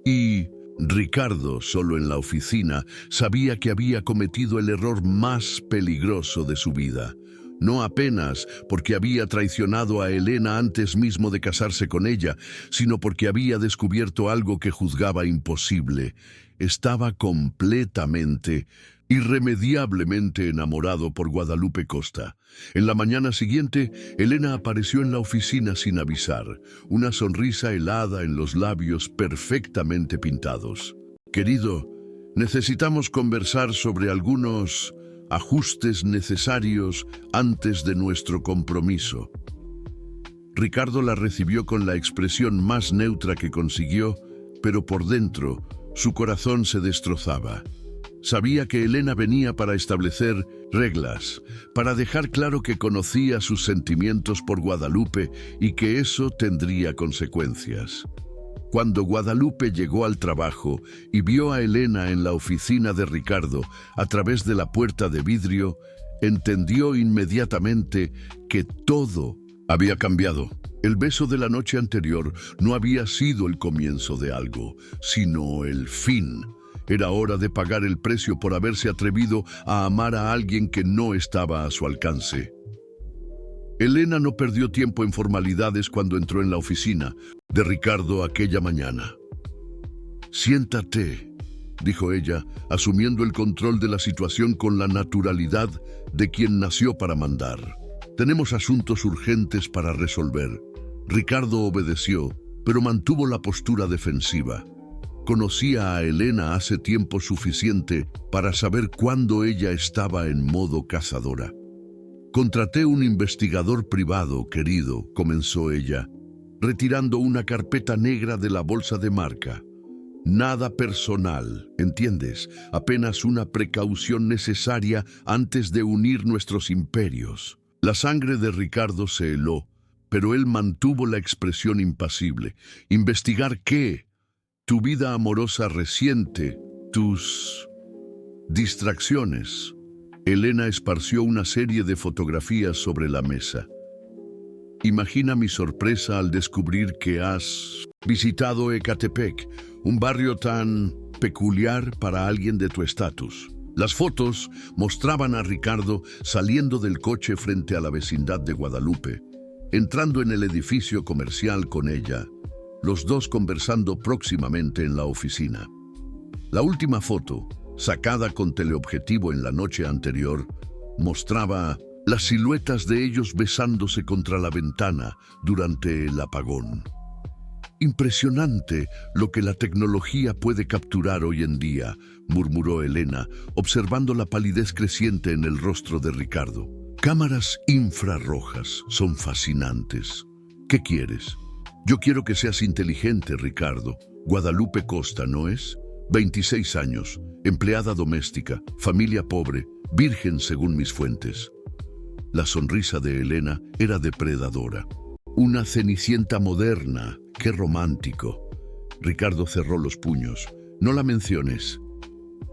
Y Ricardo, solo en la oficina, sabía que había cometido el error más peligroso de su vida. No apenas porque había traicionado a Elena antes mismo de casarse con ella, sino porque había descubierto algo que juzgaba imposible. Estaba completamente, irremediablemente enamorado por Guadalupe Costa. En la mañana siguiente, Elena apareció en la oficina sin avisar, una sonrisa helada en los labios perfectamente pintados. «Querido, necesitamos conversar sobre algunos ajustes necesarios antes de nuestro compromiso». Ricardo la recibió con la expresión más neutra que consiguió, pero por dentro su corazón se destrozaba. Sabía que Elena venía para establecer reglas, para dejar claro que conocía sus sentimientos por Guadalupe y que eso tendría consecuencias. Cuando Guadalupe llegó al trabajo y vio a Elena en la oficina de Ricardo a través de la puerta de vidrio, entendió inmediatamente que todo había cambiado. El beso de la noche anterior no había sido el comienzo de algo, sino el fin. Era hora de pagar el precio por haberse atrevido a amar a alguien que no estaba a su alcance. Elena no perdió tiempo en formalidades cuando entró en la oficina de Ricardo aquella mañana. «Siéntate», dijo ella, asumiendo el control de la situación con la naturalidad de quien nació para mandar. «Tenemos asuntos urgentes para resolver». Ricardo obedeció, pero mantuvo la postura defensiva. Conocía a Elena hace tiempo suficiente para saber cuándo ella estaba en modo cazadora. «Contraté un investigador privado, querido», comenzó ella, retirando una carpeta negra de la bolsa de marca. «Nada personal, ¿entiendes? Apenas una precaución necesaria antes de unir nuestros imperios». La sangre de Ricardo se heló, pero él mantuvo la expresión impasible. «¿Investigar qué? Tu vida amorosa reciente, tus distracciones». Elena esparció una serie de fotografías sobre la mesa. «Imagina mi sorpresa al descubrir que has visitado Ecatepec, un barrio tan peculiar para alguien de tu estatus». Las fotos mostraban a Ricardo saliendo del coche frente a la vecindad de Guadalupe, entrando en el edificio comercial con ella, los dos conversando próximamente en la oficina. La última foto, sacada con teleobjetivo en la noche anterior, mostraba las siluetas de ellos besándose contra la ventana durante el apagón. «Impresionante lo que la tecnología puede capturar hoy en día», murmuró Elena, observando la palidez creciente en el rostro de Ricardo. «Cámaras infrarrojas son fascinantes. ¿Qué quieres?» «Yo quiero que seas inteligente, Ricardo. Guadalupe Costa, ¿no es? 26 años, empleada doméstica, familia pobre, virgen según mis fuentes». La sonrisa de Elena era depredadora. «Una cenicienta moderna. ¡Qué romántico!». Ricardo cerró los puños. «No la menciones».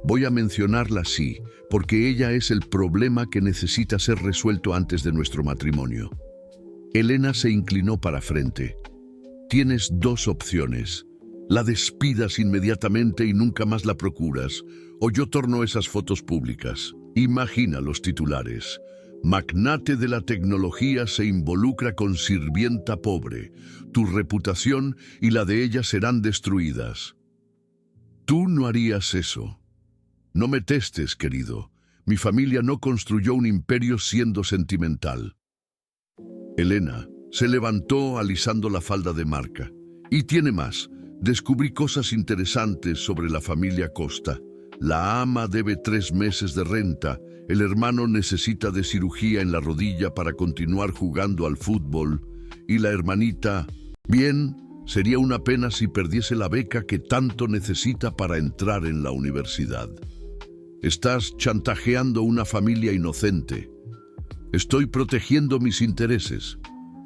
«Voy a mencionarla sí, porque ella es el problema que necesita ser resuelto antes de nuestro matrimonio». Elena se inclinó para frente. «Tienes dos opciones. La despidas inmediatamente y nunca más la procuras, o yo torno esas fotos públicas». Imagina los titulares. «Magnate de la tecnología se involucra con sirvienta pobre. Tu reputación y la de ella serán destruidas». Tú no harías eso. No me testes, querido. Mi familia no construyó un imperio siendo sentimental. Elena se levantó alisando la falda de marca. «Y tiene más. Descubrí cosas interesantes sobre la familia Costa. La ama debe 3 meses de renta. El hermano necesita de cirugía en la rodilla para continuar jugando al fútbol. Y la hermanita, bien, sería una pena si perdiese la beca que tanto necesita para entrar en la universidad. Estás chantajeando una familia inocente. Estoy protegiendo mis intereses.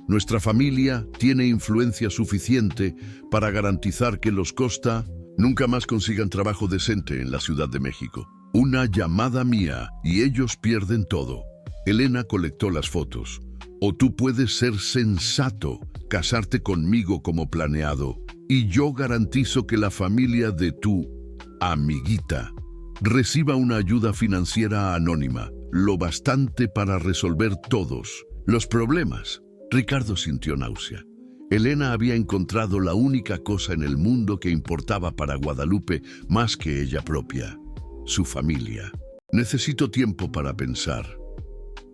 Nuestra familia tiene influencia suficiente para garantizar que los Costa nunca más consigan trabajo decente en la Ciudad de México. Una llamada mía y ellos pierden todo». Elena colectó las fotos. «O tú puedes ser sensato, casarte conmigo como planeado, y yo garantizo que la familia de tu amiguita reciba una ayuda financiera anónima, lo bastante para resolver todos los problemas». Ricardo sintió náusea. Elena había encontrado la única cosa en el mundo que importaba para Guadalupe más que ella propia: su familia. «Necesito tiempo para pensar».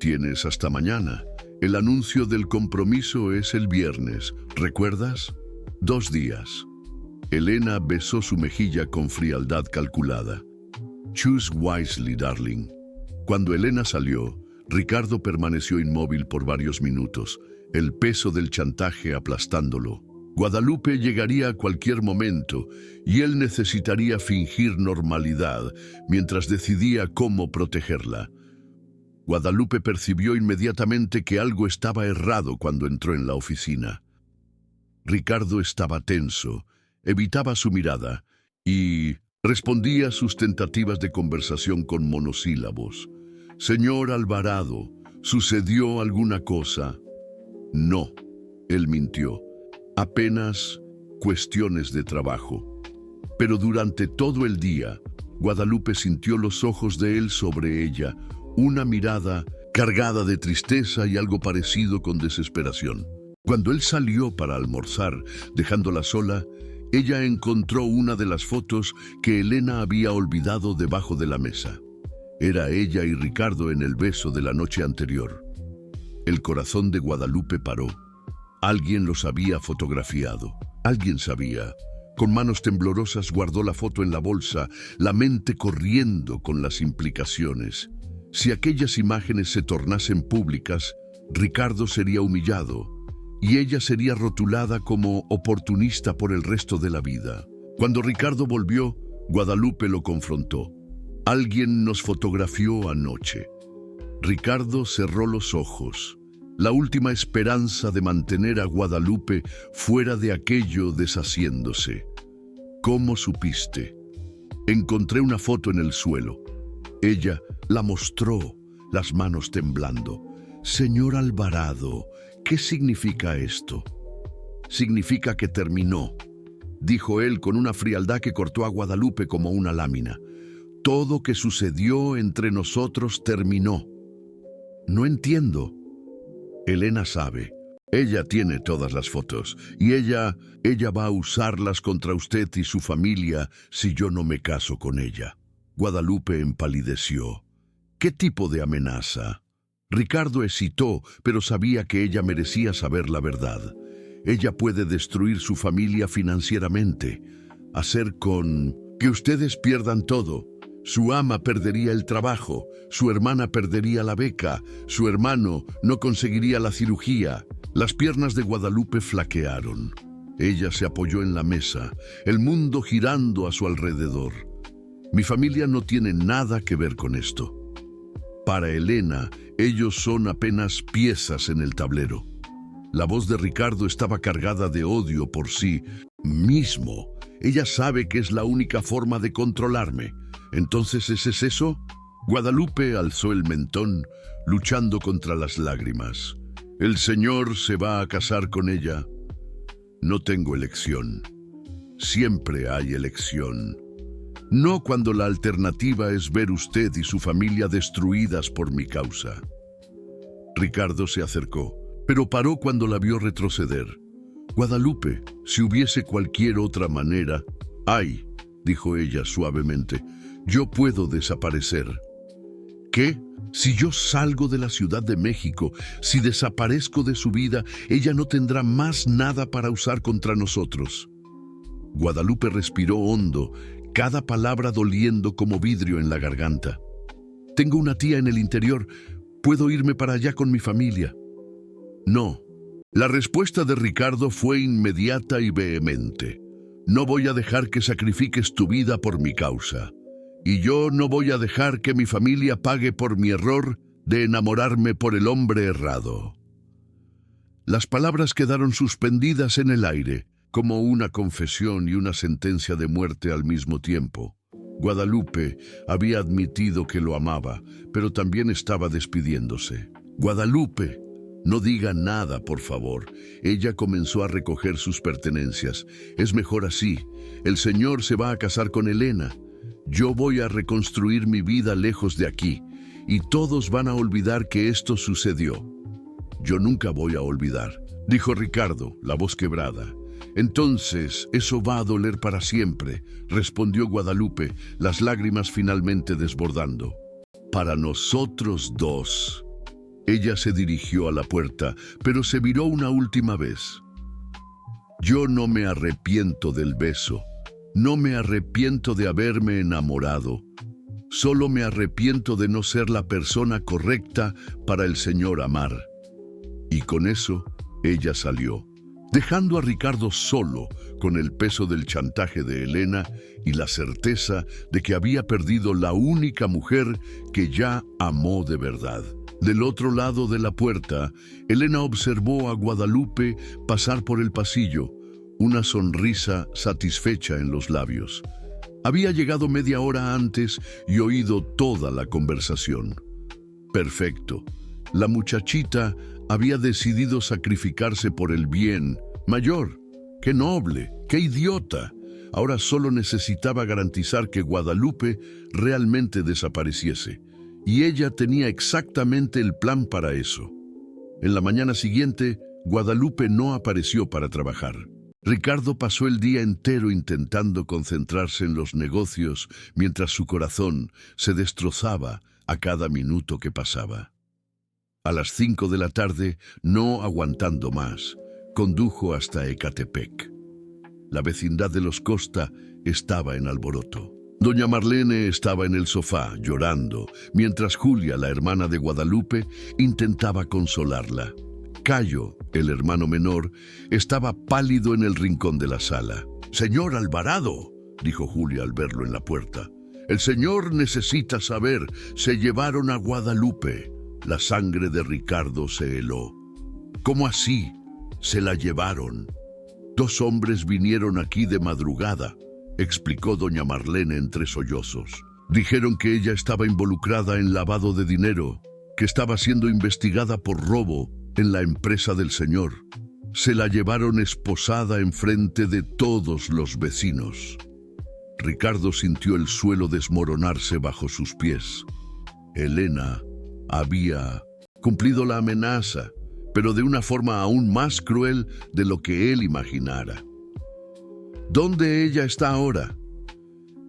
«Tienes hasta mañana. El anuncio del compromiso es el viernes, ¿recuerdas? 2 días». Elena besó su mejilla con frialdad calculada. «Choose wisely, darling». Cuando Elena salió, Ricardo permaneció inmóvil por varios minutos, el peso del chantaje aplastándolo. Guadalupe llegaría a cualquier momento y él necesitaría fingir normalidad mientras decidía cómo protegerla. Guadalupe percibió inmediatamente que algo estaba errado cuando entró en la oficina. Ricardo estaba tenso, evitaba su mirada y respondía a sus tentativas de conversación con monosílabos. «Señor Alvarado, ¿sucedió alguna cosa?» «No», él mintió. «Apenas cuestiones de trabajo». Pero durante todo el día, Guadalupe sintió los ojos de él sobre ella, una mirada cargada de tristeza y algo parecido con desesperación. Cuando él salió para almorzar, dejándola sola, ella encontró una de las fotos que Elena había olvidado debajo de la mesa. Era ella y Ricardo en el beso de la noche anterior. El corazón de Guadalupe paró. Alguien los había fotografiado. Alguien sabía. Con manos temblorosas guardó la foto en la bolsa, la mente corriendo con las implicaciones. Si aquellas imágenes se tornasen públicas, Ricardo sería humillado y ella sería rotulada como oportunista por el resto de la vida. Cuando Ricardo volvió, Guadalupe lo confrontó. «Alguien nos fotografió anoche». Ricardo cerró los ojos. La última esperanza de mantener a Guadalupe fuera de aquello deshaciéndose. «¿Cómo supiste?» «Encontré una foto en el suelo». Ella la mostró, las manos temblando. «Señor Alvarado, ¿qué significa esto?» «Significa que terminó», dijo él con una frialdad que cortó a Guadalupe como una lámina. «Todo que sucedió entre nosotros terminó». «No entiendo». «Elena sabe. Ella tiene todas las fotos y ella va a usarlas contra usted y su familia si yo no me caso con ella». Guadalupe empalideció. ¿Qué tipo de amenaza? Ricardo hesitó, pero sabía que ella merecía saber la verdad. Ella puede destruir su familia financieramente, hacer con que ustedes pierdan todo. Su ama perdería el trabajo, su hermana perdería la beca, su hermano no conseguiría la cirugía. Las piernas de Guadalupe flaquearon. Ella se apoyó en la mesa, el mundo girando a su alrededor. Mi familia no tiene nada que ver con esto. Para Elena, ellos son apenas piezas en el tablero. La voz de Ricardo estaba cargada de odio por sí mismo. Ella sabe que es la única forma de controlarme. ¿Entonces ese es eso? Guadalupe alzó el mentón, luchando contra las lágrimas. ¿El señor se va a casar con ella? No tengo elección. Siempre hay elección. No cuando la alternativa es ver usted y su familia destruidas por mi causa. Ricardo se acercó, pero paró cuando la vio retroceder. Guadalupe, si hubiese cualquier otra manera... «Ay», dijo ella suavemente, «yo puedo desaparecer». ¿Qué? Si yo salgo de la Ciudad de México, si desaparezco de su vida, ella no tendrá más nada para usar contra nosotros. Guadalupe respiró hondo, cada palabra doliendo como vidrio en la garganta. Tengo una tía en el interior, puedo irme para allá con mi familia. No. La respuesta de Ricardo fue inmediata y vehemente. No voy a dejar que sacrifiques tu vida por mi causa. Y yo no voy a dejar que mi familia pague por mi error de enamorarme por el hombre errado. Las palabras quedaron suspendidas en el aire, como una confesión y una sentencia de muerte al mismo tiempo. Guadalupe había admitido que lo amaba, pero también estaba despidiéndose. «Guadalupe, no diga nada, por favor». Ella comenzó a recoger sus pertenencias. «Es mejor así. El señor se va a casar con Elena. Yo voy a reconstruir mi vida lejos de aquí, y todos van a olvidar que esto sucedió». «Yo nunca voy a olvidar», dijo Ricardo, la voz quebrada. «Entonces, eso va a doler para siempre», respondió Guadalupe, las lágrimas finalmente desbordando. «Para nosotros dos». Ella se dirigió a la puerta, pero se viró una última vez. «Yo no me arrepiento del beso. No me arrepiento de haberme enamorado. Solo me arrepiento de no ser la persona correcta para el señor amar». Y con eso, Ella salió, dejando a Ricardo solo con el peso del chantaje de Elena y la certeza de que había perdido la única mujer que ya amó de verdad. Del otro lado de la puerta, Elena observó a Guadalupe pasar por el pasillo, una sonrisa satisfecha en los labios. Había llegado media hora antes y oído toda la conversación. Perfecto. La muchachita había decidido sacrificarse por el bien mayor. ¡Qué noble! ¡Qué idiota! Ahora solo necesitaba garantizar que Guadalupe realmente desapareciese. Y ella tenía exactamente el plan para eso. En la mañana siguiente, Guadalupe no apareció para trabajar. Ricardo pasó el día entero intentando concentrarse en los negocios mientras su corazón se destrozaba a cada minuto que pasaba. A las 5 de la tarde, no aguantando más, condujo hasta Ecatepec. La vecindad de los Costa estaba en alboroto. Doña Marlene estaba en el sofá, llorando, mientras Julia, la hermana de Guadalupe, intentaba consolarla. Cayo, el hermano menor, estaba pálido en el rincón de la sala. «Señor Alvarado», dijo Julia al verlo en la puerta, «el señor necesita saber, se llevaron a Guadalupe». La sangre de Ricardo se heló. «¿Cómo así? Se la llevaron». «Dos hombres vinieron aquí de madrugada», explicó doña Marlene entre sollozos. «Dijeron que ella estaba involucrada en lavado de dinero, que estaba siendo investigada por robo en la empresa del señor. Se la llevaron esposada enfrente de todos los vecinos». Ricardo sintió el suelo desmoronarse bajo sus pies. Elena había cumplido la amenaza, pero de una forma aún más cruel de lo que él imaginara. «¿Dónde ella está ahora?»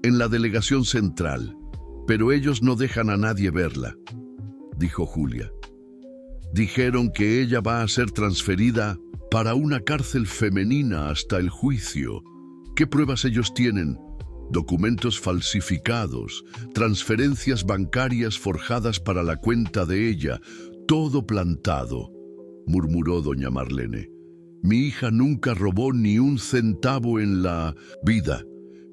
«En la delegación central, pero ellos no dejan a nadie verla», dijo Julia. «Dijeron que ella va a ser transferida para una cárcel femenina hasta el juicio. ¿Qué pruebas ellos tienen? Documentos falsificados, transferencias bancarias forjadas para la cuenta de ella, todo plantado», murmuró doña Marlene. «Mi hija nunca robó ni un centavo en la vida,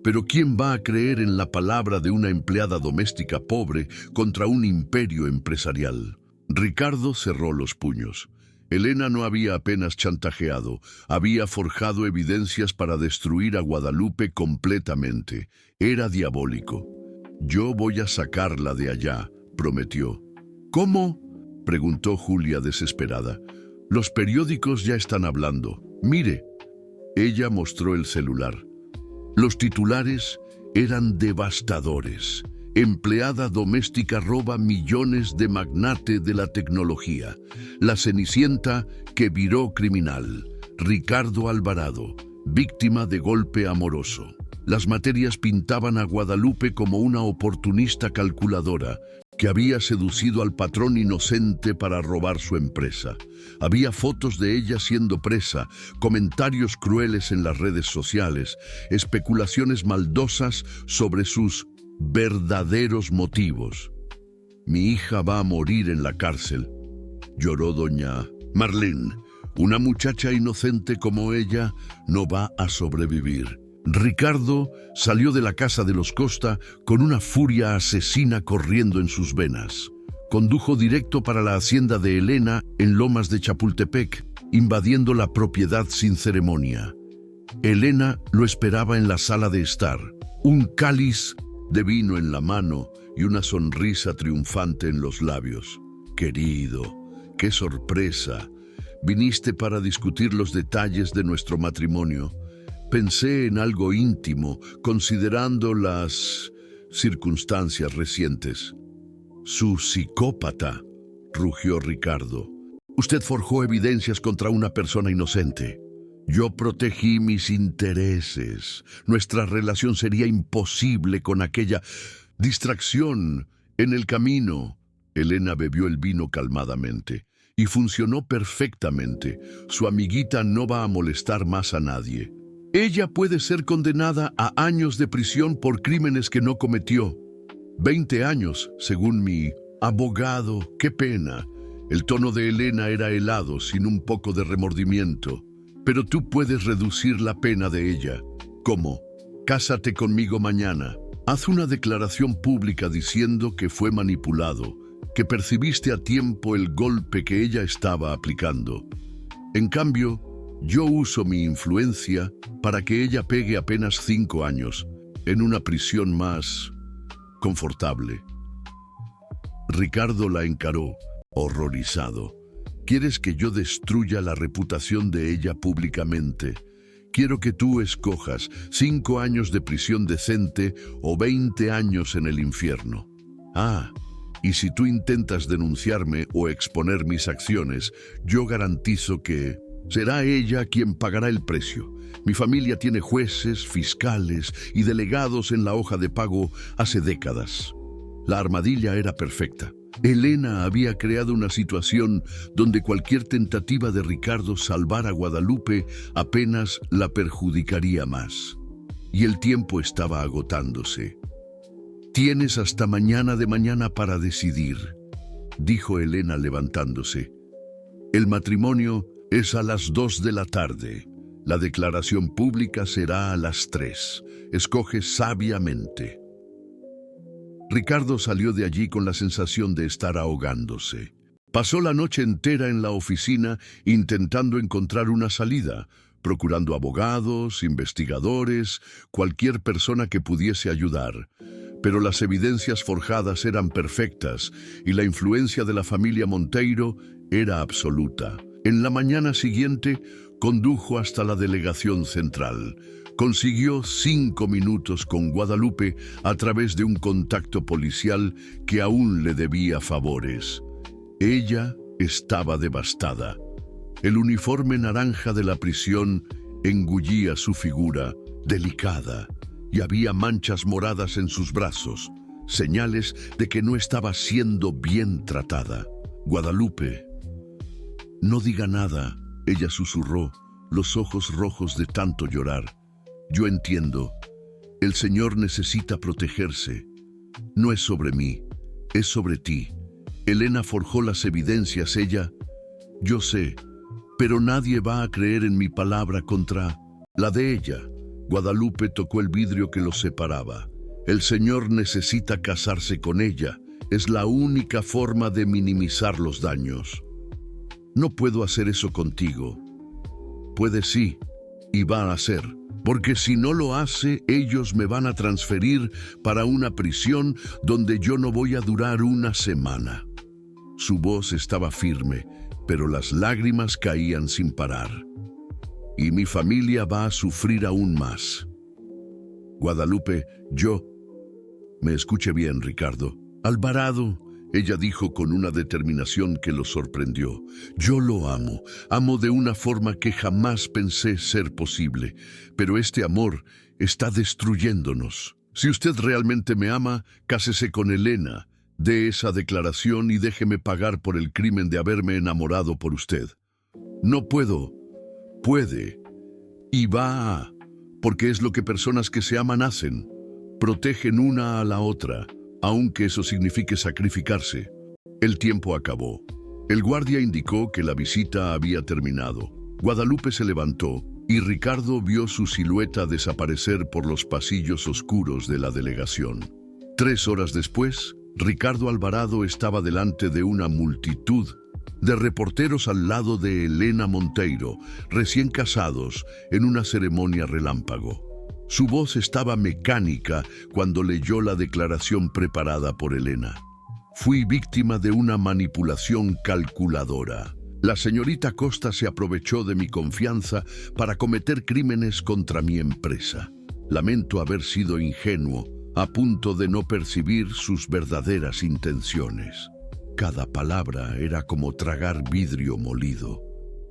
pero ¿quién va a creer en la palabra de una empleada doméstica pobre contra un imperio empresarial?» Ricardo cerró los puños. Elena no había apenas chantajeado, había forjado evidencias para destruir a Guadalupe completamente. Era diabólico. «Yo voy a sacarla de allá», prometió. «¿Cómo?», preguntó Julia desesperada. «Los periódicos ya están hablando. Mire». Ella mostró el celular. Los titulares eran devastadores. «Empleada doméstica roba millones de magnate de la tecnología. La Cenicienta que viró criminal. Ricardo Alvarado, víctima de golpe amoroso». Las materias pintaban a Guadalupe como una oportunista calculadora que había seducido al patrón inocente para robar su empresa. Había fotos de ella siendo presa, comentarios crueles en las redes sociales, especulaciones maldosas sobre sus verdaderos motivos. «Mi hija va a morir en la cárcel», lloró doña Marlene. «Una muchacha inocente como ella no va a sobrevivir». Ricardo salió de la casa de los Costa con una furia asesina corriendo en sus venas. Condujo directo para la hacienda de Elena en Lomas de Chapultepec, invadiendo la propiedad sin ceremonia. Elena lo esperaba en la sala de estar, un cáliz de vino en la mano y una sonrisa triunfante en los labios. «Querido, qué sorpresa. Viniste para discutir los detalles de nuestro matrimonio. Pensé en algo íntimo, considerando las circunstancias recientes». «Su psicópata», rugió Ricardo. «Usted forjó evidencias contra una persona inocente. Yo protegí mis intereses. Nuestra relación sería imposible con aquella distracción en el camino». Elena bebió el vino calmadamente. «Y funcionó perfectamente. Su amiguita no va a molestar más a nadie. Ella puede ser condenada a años de prisión por crímenes que no cometió. 20 años, según mi abogado. Qué pena. El tono de Elena era helado, sin un poco de remordimiento. Pero tú puedes reducir la pena de ella. ¿Cómo? Cásate conmigo mañana. Haz una declaración pública diciendo que fue manipulado, que percibiste a tiempo el golpe que ella estaba aplicando. En cambio, yo uso mi influencia para que ella pegue apenas 5 años en una prisión más confortable. Ricardo la encaró, horrorizado. ¿Quieres que yo destruya la reputación de ella públicamente? Quiero que tú escojas 5 años de prisión decente o 20 años en el infierno. Y si tú intentas denunciarme o exponer mis acciones, yo garantizo que será ella quien pagará el precio. Mi familia tiene jueces, fiscales y delegados en la hoja de pago hace décadas. La armadilla era perfecta. Elena había creado una situación donde cualquier tentativa de Ricardo salvar a Guadalupe apenas la perjudicaría más. Y el tiempo estaba agotándose. «Tienes hasta mañana de mañana para decidir», dijo Elena levantándose. «El matrimonio es a las 2 de la tarde. La declaración pública será a las 3. Escoge sabiamente». Ricardo salió de allí con la sensación de estar ahogándose. Pasó la noche entera en la oficina intentando encontrar una salida, procurando abogados, investigadores, cualquier persona que pudiese ayudar. Pero las evidencias forjadas eran perfectas y la influencia de la familia Monteiro era absoluta. En la mañana siguiente condujo hasta la delegación central. Consiguió 5 minutos con Guadalupe a través de un contacto policial que aún le debía favores. Ella estaba devastada. El uniforme naranja de la prisión engullía su figura, delicada, y había manchas moradas en sus brazos, señales de que no estaba siendo bien tratada. «Guadalupe, no diga nada», ella susurró, los ojos rojos de tanto llorar. «Yo entiendo. El Señor necesita protegerse. No es sobre mí, es sobre ti. Elena forjó las evidencias, ella. Yo sé, pero nadie va a creer en mi palabra contra la de ella». Guadalupe tocó el vidrio que los separaba. «El Señor necesita casarse con ella. Es la única forma de minimizar los daños. No puedo hacer eso contigo». «Puede sí, y va a hacer. Porque si no lo hace, ellos me van a transferir para una prisión donde yo no voy a durar una semana». Su voz estaba firme, pero las lágrimas caían sin parar. «Y mi familia va a sufrir aún más». «Guadalupe, me escuche bien, Ricardo. Alvarado», ella dijo con una determinación que lo sorprendió. «Yo lo amo de una forma que jamás pensé ser posible, pero este amor está destruyéndonos. Si usted realmente me ama, cásese con Elena, dé esa declaración y déjeme pagar por el crimen de haberme enamorado por usted». «No puedo». «Puede. Y porque es lo que personas que se aman hacen. Protegen una a la otra, aunque eso signifique sacrificarse». El tiempo acabó. El guardia indicó que la visita había terminado. Guadalupe se levantó y Ricardo vio su silueta desaparecer por los pasillos oscuros de la delegación. 3 horas después, Ricardo Alvarado estaba delante de una multitud de reporteros al lado de Elena Monteiro, recién casados, en una ceremonia relámpago. Su voz estaba mecánica cuando leyó la declaración preparada por Elena. «Fui víctima de una manipulación calculadora. La señorita Costa se aprovechó de mi confianza para cometer crímenes contra mi empresa. Lamento haber sido ingenuo, a punto de no percibir sus verdaderas intenciones». Cada palabra era como tragar vidrio molido.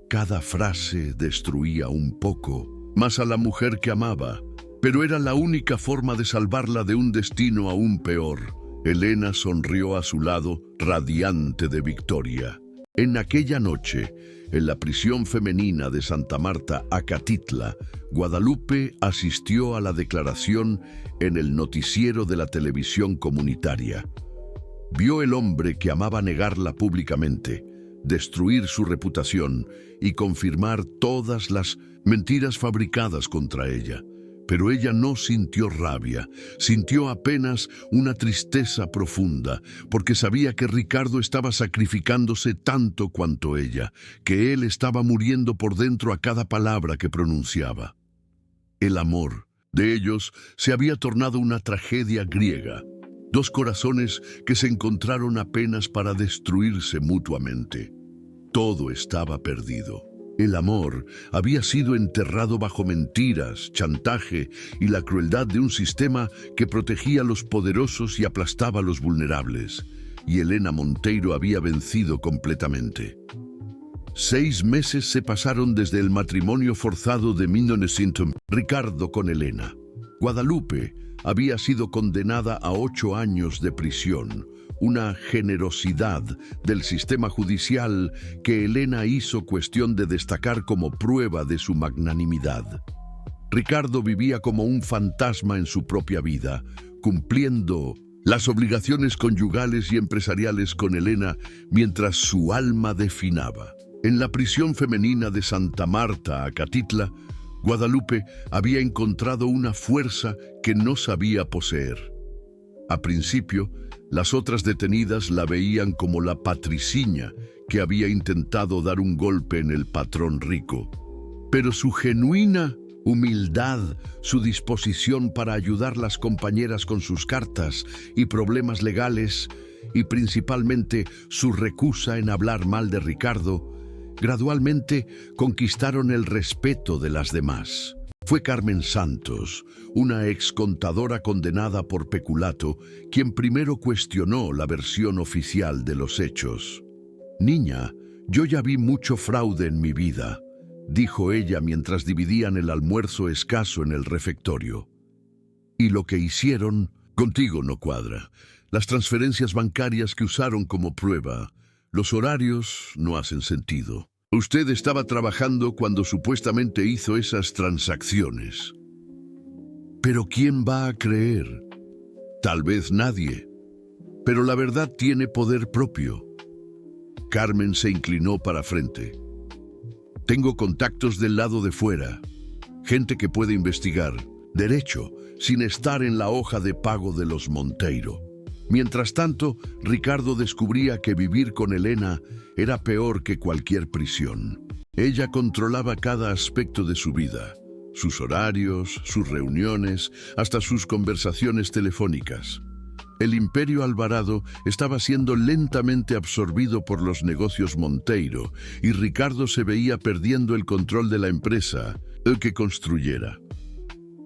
Cada frase destruía un poco más a la mujer que amaba, pero era la única forma de salvarla de un destino aún peor. Elena sonrió a su lado, radiante de victoria. En aquella noche, en la prisión femenina de Santa Marta, Acatitla, Guadalupe asistió a la declaración en el noticiero de la televisión comunitaria. Vio el hombre que amaba negarla públicamente, destruir su reputación y confirmar todas las mentiras fabricadas contra ella. Pero ella no sintió rabia, sintió apenas una tristeza profunda, porque sabía que Ricardo estaba sacrificándose tanto cuanto ella, que él estaba muriendo por dentro a cada palabra que pronunciaba. El amor de ellos se había tornado una tragedia griega, dos corazones que se encontraron apenas para destruirse mutuamente. Todo estaba perdido. El amor había sido enterrado bajo mentiras, chantaje y la crueldad de un sistema que protegía a los poderosos y aplastaba a los vulnerables. Y Elena Monteiro había vencido completamente. 6 meses se pasaron desde el matrimonio forzado de Ricardo con Elena. Guadalupe había sido condenada a 8 años de prisión, una generosidad del sistema judicial que Elena hizo cuestión de destacar como prueba de su magnanimidad. Ricardo vivía como un fantasma en su propia vida, cumpliendo las obligaciones conyugales y empresariales con Elena mientras su alma definaba. En la prisión femenina de Santa Marta, Acatitla, Guadalupe había encontrado una fuerza que no sabía poseer. A principio, las otras detenidas la veían como la patriciña que había intentado dar un golpe en el patrón rico. Pero su genuina humildad, su disposición para ayudar a las compañeras con sus cartas y problemas legales, y principalmente su recusa en hablar mal de Ricardo, gradualmente conquistaron el respeto de las demás. Fue Carmen Santos, una excontadora condenada por peculato, quien primero cuestionó la versión oficial de los hechos. «Niña, yo ya vi mucho fraude en mi vida», dijo ella mientras dividían el almuerzo escaso en el refectorio. «Y lo que hicieron, contigo no cuadra. Las transferencias bancarias que usaron como prueba, los horarios no hacen sentido. Usted estaba trabajando cuando supuestamente hizo esas transacciones. Pero ¿quién va a creer? Tal vez nadie. Pero la verdad tiene poder propio». Carmen se inclinó para frente. «Tengo contactos del lado de fuera, gente que puede investigar, derecho, sin estar en la hoja de pago de los Monteiro». Mientras tanto, Ricardo descubría que vivir con Elena era peor que cualquier prisión. Ella controlaba cada aspecto de su vida, sus horarios, sus reuniones, hasta sus conversaciones telefónicas. El imperio Alvarado estaba siendo lentamente absorbido por los negocios Monteiro y Ricardo se veía perdiendo el control de la empresa, el que construyera.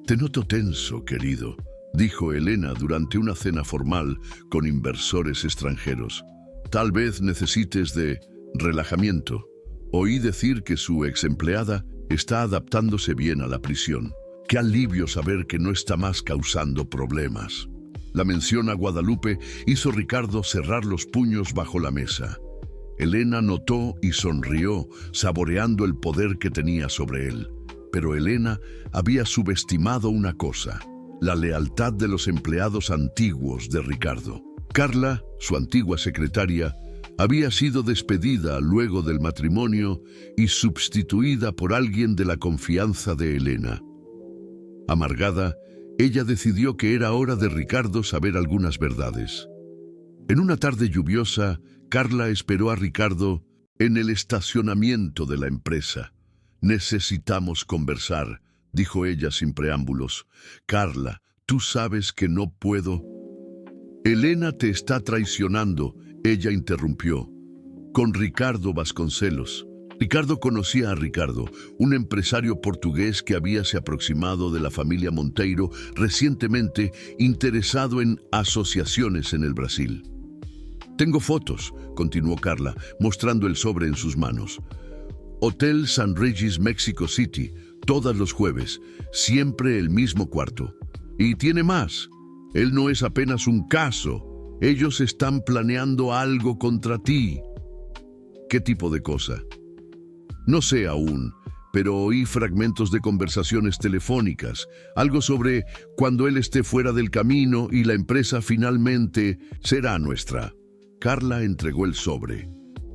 «Te noto tenso, querido», dijo Elena durante una cena formal con inversores extranjeros. «Tal vez necesites de relajamiento. Oí decir que su ex empleada está adaptándose bien a la prisión. Qué alivio saber que no está más causando problemas». La mención a Guadalupe hizo a Ricardo cerrar los puños bajo la mesa. Elena notó y sonrió, saboreando el poder que tenía sobre él. Pero Elena había subestimado una cosa: la lealtad de los empleados antiguos de Ricardo. Carla, su antigua secretaria, había sido despedida luego del matrimonio y sustituida por alguien de la confianza de Elena. Amargada, ella decidió que era hora de Ricardo saber algunas verdades. En una tarde lluviosa, Carla esperó a Ricardo en el estacionamiento de la empresa. «Necesitamos conversar», dijo ella sin preámbulos. «Carla, tú sabes que no puedo». «Elena te está traicionando», ella interrumpió. «Con Ricardo Vasconcelos». Ricardo conocía a Ricardo, un empresario portugués que habíase aproximado de la familia Monteiro recientemente, interesado en asociaciones en el Brasil. «Tengo fotos», continuó Carla, mostrando el sobre en sus manos. «Hotel San Regis, Mexico City, todos los jueves, siempre el mismo cuarto. Y tiene más. Él no es apenas un caso. Ellos están planeando algo contra ti». «¿Qué tipo de cosa?» «No sé aún, pero oí fragmentos de conversaciones telefónicas, algo sobre cuando él esté fuera del camino y la empresa finalmente será nuestra». Carla entregó el sobre.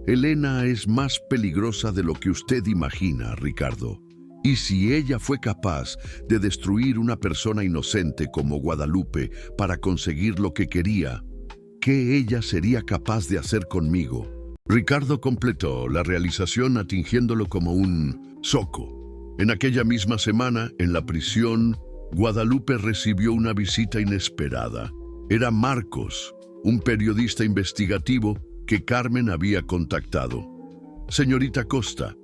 Elena es más peligrosa de lo que usted imagina, Ricardo. Y si ella fue capaz de destruir una persona inocente como Guadalupe para conseguir lo que quería, ¿qué ella sería capaz de hacer conmigo? Ricardo completó la realización atingiéndolo como un zoco. En aquella misma semana, en la prisión, Guadalupe recibió una visita inesperada. Era Marcos, un periodista investigativo que Carmen había contactado. Señorita Costa,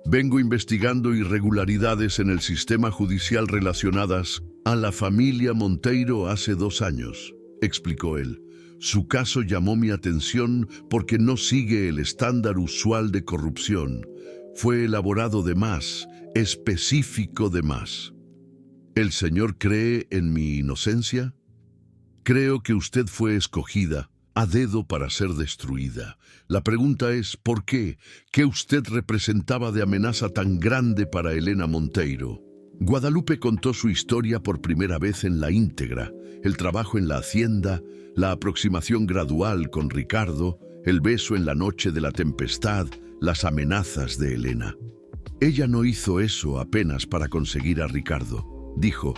vengo investigando irregularidades en el sistema judicial relacionadas a la familia Monteiro hace 2 años, explicó él. Su caso llamó mi atención porque no sigue el estándar usual de corrupción. Fue elaborado de más, específico de más. ¿El señor cree en mi inocencia? Creo que usted fue escogida a dedo para ser destruida. La pregunta es, ¿por qué? ¿Qué usted representaba de amenaza tan grande para Elena Monteiro? Guadalupe contó su historia por primera vez en la íntegra, el trabajo en la hacienda, la aproximación gradual con Ricardo, el beso en la noche de la tempestad, las amenazas de Elena. Ella no hizo eso apenas para conseguir a Ricardo, dijo.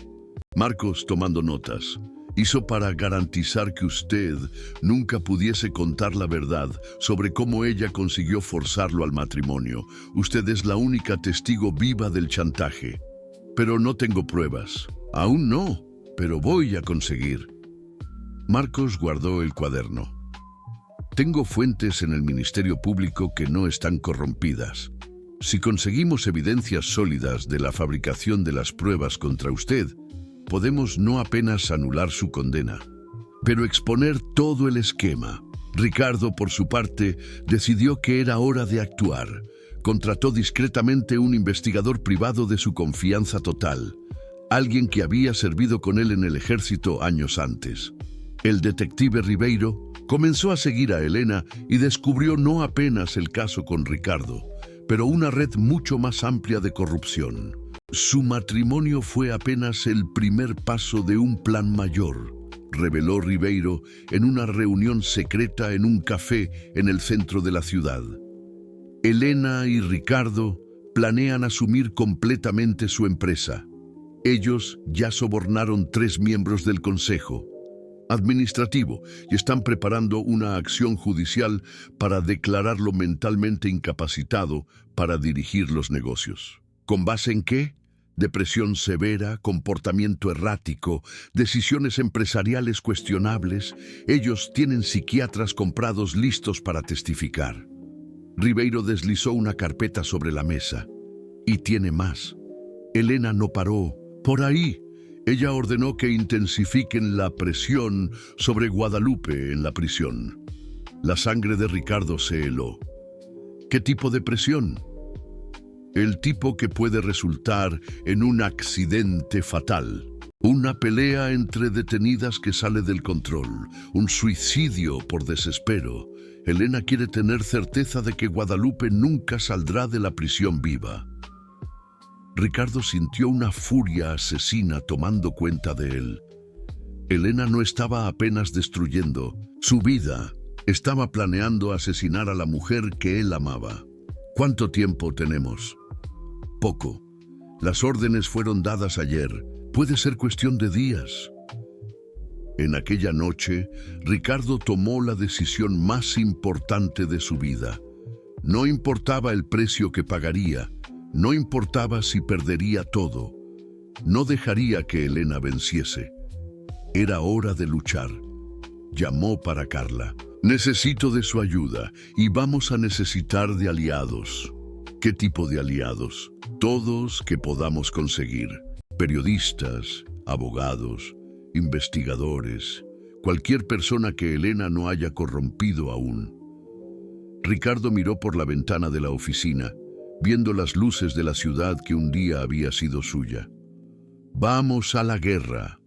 Marcos, tomando notas, hizo para garantizar que usted nunca pudiese contar la verdad sobre cómo ella consiguió forzarlo al matrimonio. Usted es la única testigo viva del chantaje. Pero no tengo pruebas. Aún no, pero voy a conseguir. Marcos guardó el cuaderno. Tengo fuentes en el Ministerio Público que no están corrompidas. Si conseguimos evidencias sólidas de la fabricación de las pruebas contra usted, podemos no apenas anular su condena, pero exponer todo el esquema. Ricardo, por su parte, decidió que era hora de actuar. Contrató discretamente un investigador privado de su confianza total, alguien que había servido con él en el ejército años antes. El detective Ribeiro comenzó a seguir a Elena y descubrió no apenas el caso con Ricardo, pero una red mucho más amplia de corrupción. Su matrimonio fue apenas el primer paso de un plan mayor, reveló Ribeiro en una reunión secreta en un café en el centro de la ciudad. Elena y Ricardo planean asumir completamente su empresa. Ellos ya sobornaron 3 miembros del Consejo Administrativo y están preparando una acción judicial para declararlo mentalmente incapacitado para dirigir los negocios. ¿Con base en qué? Depresión severa, comportamiento errático, decisiones empresariales cuestionables. Ellos tienen psiquiatras comprados listos para testificar. Ribeiro deslizó una carpeta sobre la mesa. Y tiene más. Elena no paró. Por ahí, ella ordenó que intensifiquen la presión sobre Guadalupe en la prisión. La sangre de Ricardo se heló. ¿Qué tipo de presión? El tipo que puede resultar en un accidente fatal. Una pelea entre detenidas que sale del control. Un suicidio por desespero. Elena quiere tener certeza de que Guadalupe nunca saldrá de la prisión viva. Ricardo sintió una furia asesina tomando cuenta de él. Elena no estaba apenas destruyendo su vida, estaba planeando asesinar a la mujer que él amaba. ¿Cuánto tiempo tenemos? Poco. Las órdenes fueron dadas ayer. Puede ser cuestión de días. En aquella noche, Ricardo tomó la decisión más importante de su vida. No importaba el precio que pagaría, no importaba si perdería todo. No dejaría que Elena venciese. Era hora de luchar. Llamó para Carla. Necesito de su ayuda y vamos a necesitar de aliados. ¿Qué tipo de aliados? Todos que podamos conseguir. Periodistas, abogados, investigadores, cualquier persona que Elena no haya corrompido aún. Ricardo miró por la ventana de la oficina, viendo las luces de la ciudad que un día había sido suya. Vamos a la guerra.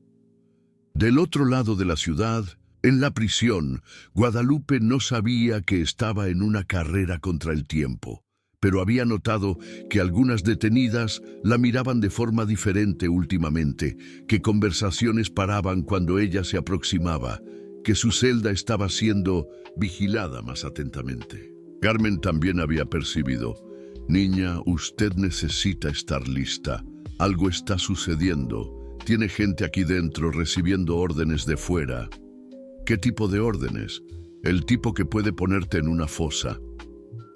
Del otro lado de la ciudad, en la prisión, Guadalupe no sabía que estaba en una carrera contra el tiempo, pero había notado que algunas detenidas la miraban de forma diferente últimamente, que conversaciones paraban cuando ella se aproximaba, que su celda estaba siendo vigilada más atentamente. Carmen también había percibido. Niña, usted necesita estar lista. Algo está sucediendo. Tiene gente aquí dentro recibiendo órdenes de fuera. ¿Qué tipo de órdenes? El tipo que puede ponerte en una fosa.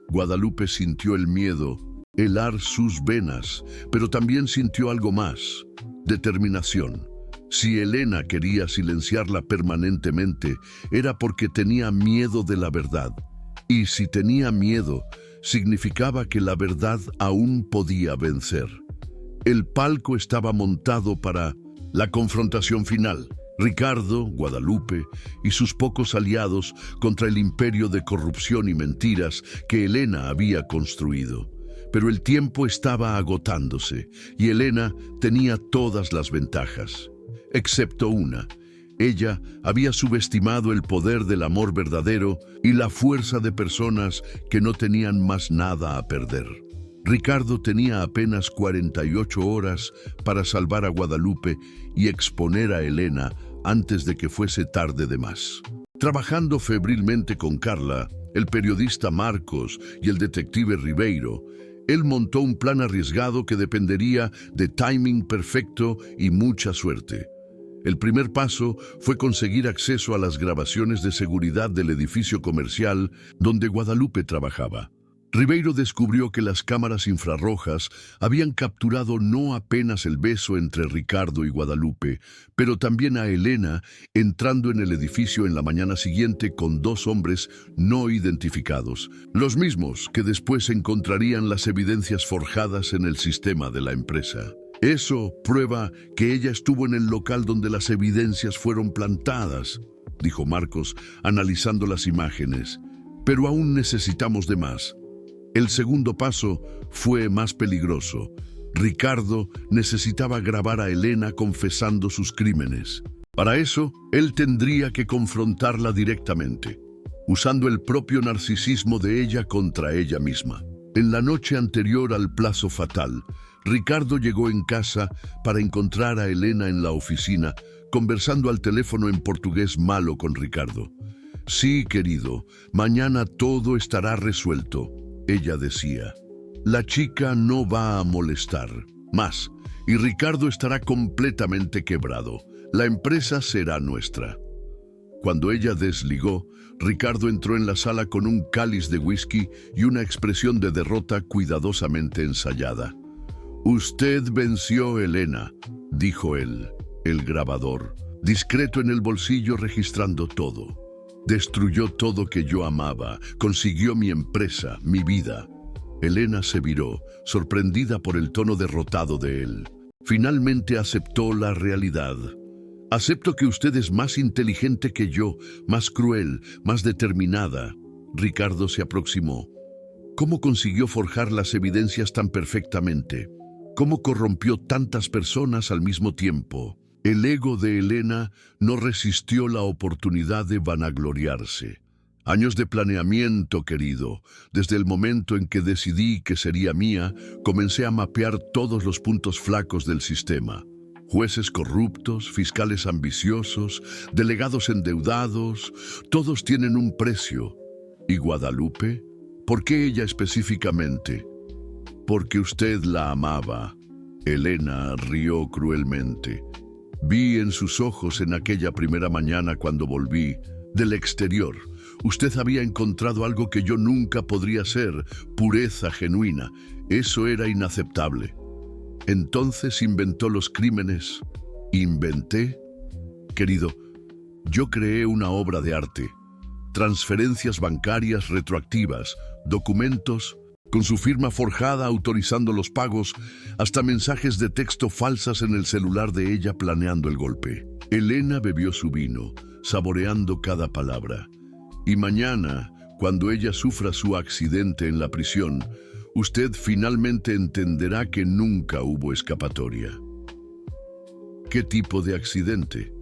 Guadalupe sintió el miedo helar sus venas, pero también sintió algo más: determinación. Si Elena quería silenciarla permanentemente, era porque tenía miedo de la verdad. Y si tenía miedo, significaba que la verdad aún podía vencer. El palco estaba montado para la confrontación final. Ricardo, Guadalupe y sus pocos aliados contra el imperio de corrupción y mentiras que Elena había construido. Pero el tiempo estaba agotándose y Elena tenía todas las ventajas, excepto una. Ella había subestimado el poder del amor verdadero y la fuerza de personas que no tenían más nada a perder. Ricardo tenía apenas 48 horas para salvar a Guadalupe y exponer a Elena antes de que fuese tarde de más. Trabajando febrilmente con Carla, el periodista Marcos y el detective Ribeiro, él montó un plan arriesgado que dependería de timing perfecto y mucha suerte. El primer paso fue conseguir acceso a las grabaciones de seguridad del edificio comercial donde Guadalupe trabajaba. Ribeiro descubrió que las cámaras infrarrojas habían capturado no apenas el beso entre Ricardo y Guadalupe, pero también a Elena entrando en el edificio en la mañana siguiente con dos hombres no identificados, los mismos que después encontrarían las evidencias forjadas en el sistema de la empresa. Eso prueba que ella estuvo en el local donde las evidencias fueron plantadas, dijo Marcos, analizando las imágenes. Pero aún necesitamos de más. El segundo paso fue más peligroso. Ricardo necesitaba grabar a Elena confesando sus crímenes. Para eso, él tendría que confrontarla directamente, usando el propio narcisismo de ella contra ella misma. En la noche anterior al plazo fatal, Ricardo llegó en casa para encontrar a Elena en la oficina, conversando al teléfono en portugués malo con Ricardo. Sí, querido, mañana todo estará resuelto, ella decía. La chica no va a molestar más y Ricardo estará completamente quebrado. La empresa será nuestra. Cuando ella desligó, Ricardo entró en la sala con un cáliz de whisky y una expresión de derrota cuidadosamente ensayada. Usted venció, Elena, dijo él, el grabador, discreto en el bolsillo registrando todo. Destruyó todo que yo amaba, consiguió mi empresa, mi vida. Elena se viró, sorprendida por el tono derrotado de él. Finalmente aceptó la realidad. Acepto que usted es más inteligente que yo, más cruel, más determinada. Ricardo se aproximó. ¿Cómo consiguió forjar las evidencias tan perfectamente? ¿Cómo corrompió tantas personas al mismo tiempo? El ego de Elena no resistió la oportunidad de vanagloriarse. Años de planeamiento, querido. Desde el momento en que decidí que sería mía, comencé a mapear todos los puntos flacos del sistema. Jueces corruptos, fiscales ambiciosos, delegados endeudados, todos tienen un precio. ¿Y Guadalupe? ¿Por qué ella específicamente? Porque usted la amaba. Elena rió cruelmente. Vi en sus ojos en aquella primera mañana cuando volví del exterior. Usted había encontrado algo que yo nunca podría ser, pureza genuina. Eso era inaceptable. Entonces inventó los crímenes. ¿Inventé? Querido, yo creé una obra de arte. Transferencias bancarias retroactivas, documentos con su firma forjada autorizando los pagos, hasta mensajes de texto falsas en el celular de ella planeando el golpe. Elena bebió su vino, saboreando cada palabra. Y mañana, cuando ella sufra su accidente en la prisión, usted finalmente entenderá que nunca hubo escapatoria. ¿Qué tipo de accidente?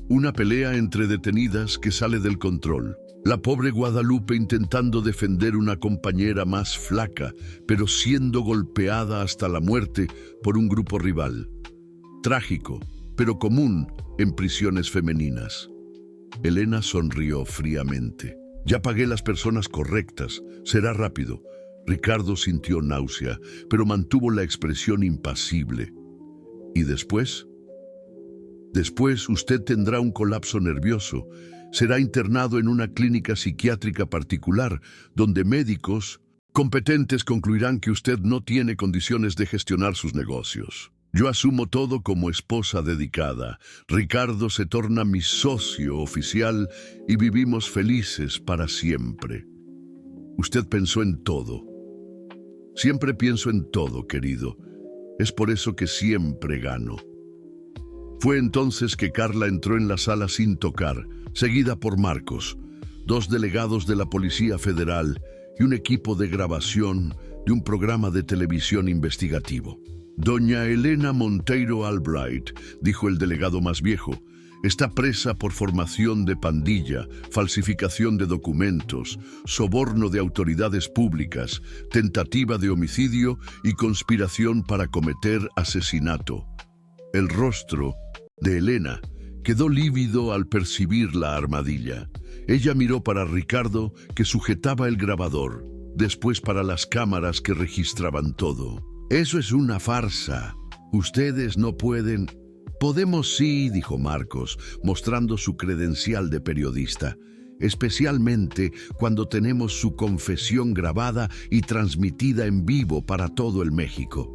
Una pelea entre detenidas que sale del control. La pobre Guadalupe intentando defender una compañera más flaca, pero siendo golpeada hasta la muerte por un grupo rival. Trágico, pero común en prisiones femeninas. Elena sonrió fríamente. Ya pagué las personas correctas. Será rápido. Ricardo sintió náusea, pero mantuvo la expresión impasible. ¿Y después? Después usted tendrá un colapso nervioso. Será internado en una clínica psiquiátrica particular, donde médicos competentes concluirán que usted no tiene condiciones de gestionar sus negocios. Yo asumo todo como esposa dedicada. Ricardo se torna mi socio oficial y vivimos felices para siempre. Usted pensó en todo. Siempre pienso en todo, querido. Es por eso que siempre gano. Fue entonces que Carla entró en la sala sin tocar, seguida por Marcos, 2 delegados de la Policía Federal y un equipo de grabación de un programa de televisión investigativo. Doña Elena Monteiro Albright, dijo el delegado más viejo, está presa por formación de pandilla, falsificación de documentos, soborno de autoridades públicas, tentativa de homicidio y conspiración para cometer asesinato. El rostro de Elena quedó lívido al percibir la armadilla. Ella miró para Ricardo, que sujetaba el grabador, después para las cámaras que registraban todo. Eso es una farsa. Ustedes no pueden... Podemos sí, dijo Marcos, mostrando su credencial de periodista, especialmente cuando tenemos su confesión grabada y transmitida en vivo para todo el México.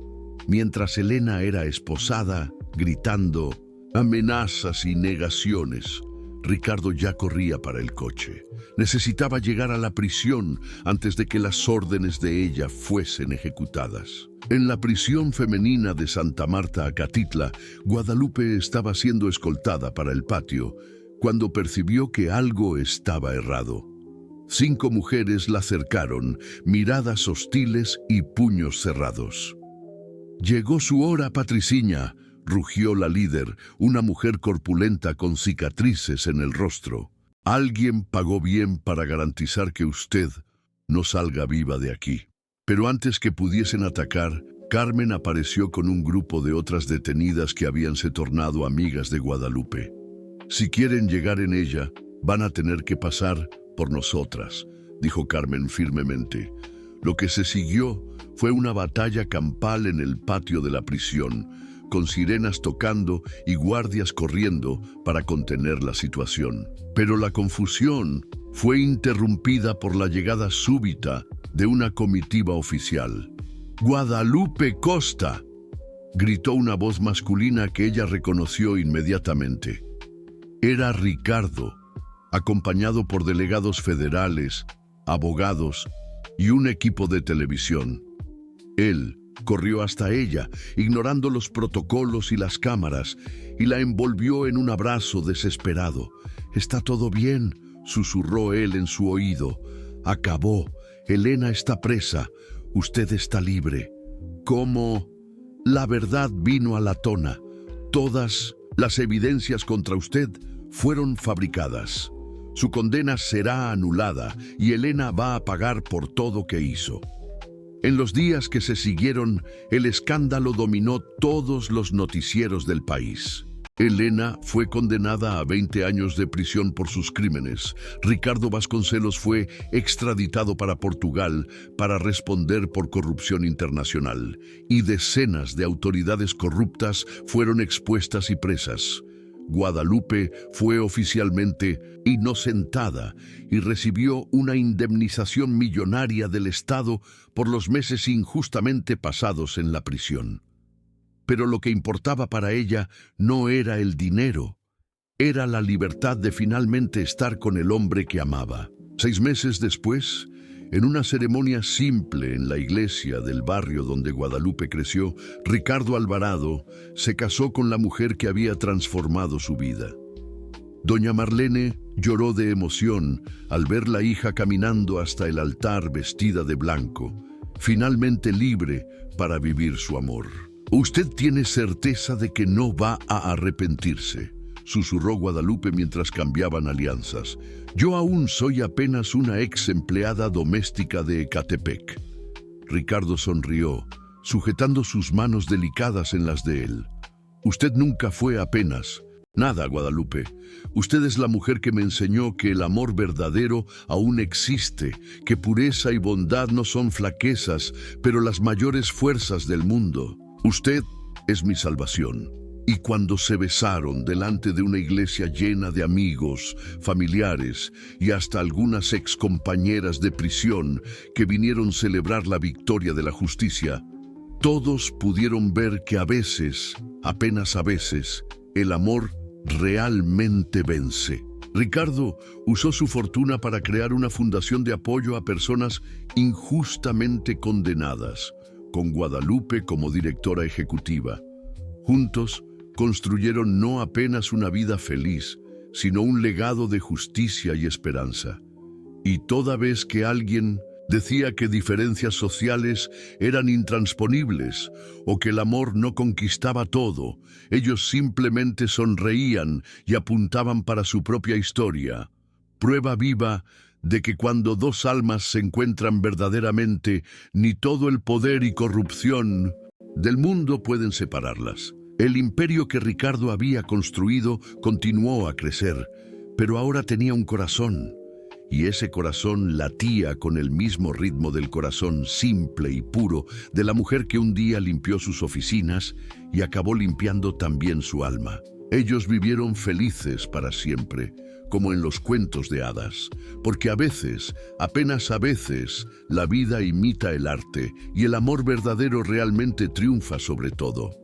Mientras Elena era esposada, gritando amenazas y negaciones, Ricardo ya corría para el coche. Necesitaba llegar a la prisión antes de que las órdenes de ella fuesen ejecutadas. En la prisión femenina de Santa Marta, Acatitla, Guadalupe estaba siendo escoltada para el patio cuando percibió que algo estaba errado. 5 mujeres la cercaron, miradas hostiles y puños cerrados. «Llegó su hora, patriciña», rugió la líder, una mujer corpulenta con cicatrices en el rostro. «Alguien pagó bien para garantizar que usted no salga viva de aquí». Pero antes que pudiesen atacar, Carmen apareció con un grupo de otras detenidas que habíanse tornado amigas de Guadalupe. «Si quieren llegar en ella, van a tener que pasar por nosotras», dijo Carmen firmemente. Lo que se siguió fue una batalla campal en el patio de la prisión, con sirenas tocando y guardias corriendo para contener la situación. Pero la confusión fue interrumpida por la llegada súbita de una comitiva oficial. «¡Guadalupe Costa!», gritó una voz masculina que ella reconoció inmediatamente. Era Ricardo, acompañado por delegados federales, abogados y un equipo de televisión. Él corrió hasta ella, ignorando los protocolos y las cámaras, y la envolvió en un abrazo desesperado. «Está todo bien», susurró él en su oído. «Acabó. Elena está presa. Usted está libre». «¿Cómo?» «La verdad vino a la tona. Todas las evidencias contra usted fueron fabricadas. Su condena será anulada y Elena va a pagar por todo que hizo». En los días que se siguieron, el escándalo dominó todos los noticieros del país. Elena fue condenada a 20 años de prisión por sus crímenes. Ricardo Vasconcelos fue extraditado para Portugal para responder por corrupción internacional. Y decenas de autoridades corruptas fueron expuestas y presas. Guadalupe fue oficialmente inocentada y recibió una indemnización millonaria del Estado por los meses injustamente pasados en la prisión. Pero lo que importaba para ella no era el dinero, era la libertad de finalmente estar con el hombre que amaba. 6 meses después, en una ceremonia simple en la iglesia del barrio donde Guadalupe creció, Ricardo Alvarado se casó con la mujer que había transformado su vida. Doña Marlene lloró de emoción al ver la hija caminando hasta el altar vestida de blanco, finalmente libre para vivir su amor. «Usted tiene certeza de que no va a arrepentirse», susurró Guadalupe mientras cambiaban alianzas. «Yo aún soy apenas una ex empleada doméstica de Ecatepec». Ricardo sonrió, sujetando sus manos delicadas en las de él. «Usted nunca fue apenas, Nada, Guadalupe. Usted es la mujer que me enseñó que el amor verdadero aún existe, que pureza y bondad no son flaquezas, pero las mayores fuerzas del mundo. Usted es mi salvación. Y cuando se besaron delante de una iglesia llena de amigos, familiares y hasta algunas excompañeras de prisión que vinieron a celebrar la victoria de la justicia, todos pudieron ver que a veces, apenas a veces, el amor realmente vence. Ricardo usó su fortuna para crear una fundación de apoyo a personas injustamente condenadas, con Guadalupe como directora ejecutiva. Juntos, construyeron no apenas una vida feliz, sino un legado de justicia y esperanza. Y toda vez que alguien decía que diferencias sociales eran intransponibles o que el amor no conquistaba todo, ellos simplemente sonreían y apuntaban para su propia historia. Prueba viva de que cuando dos almas se encuentran verdaderamente, ni todo el poder y corrupción del mundo pueden separarlas. El imperio que Ricardo había construido continuó a crecer, pero ahora tenía un corazón, y ese corazón latía con el mismo ritmo del corazón simple y puro de la mujer que un día limpió sus oficinas y acabó limpiando también su alma. Ellos vivieron felices para siempre, como en los cuentos de hadas, porque a veces, apenas a veces, la vida imita el arte y el amor verdadero realmente triunfa sobre todo.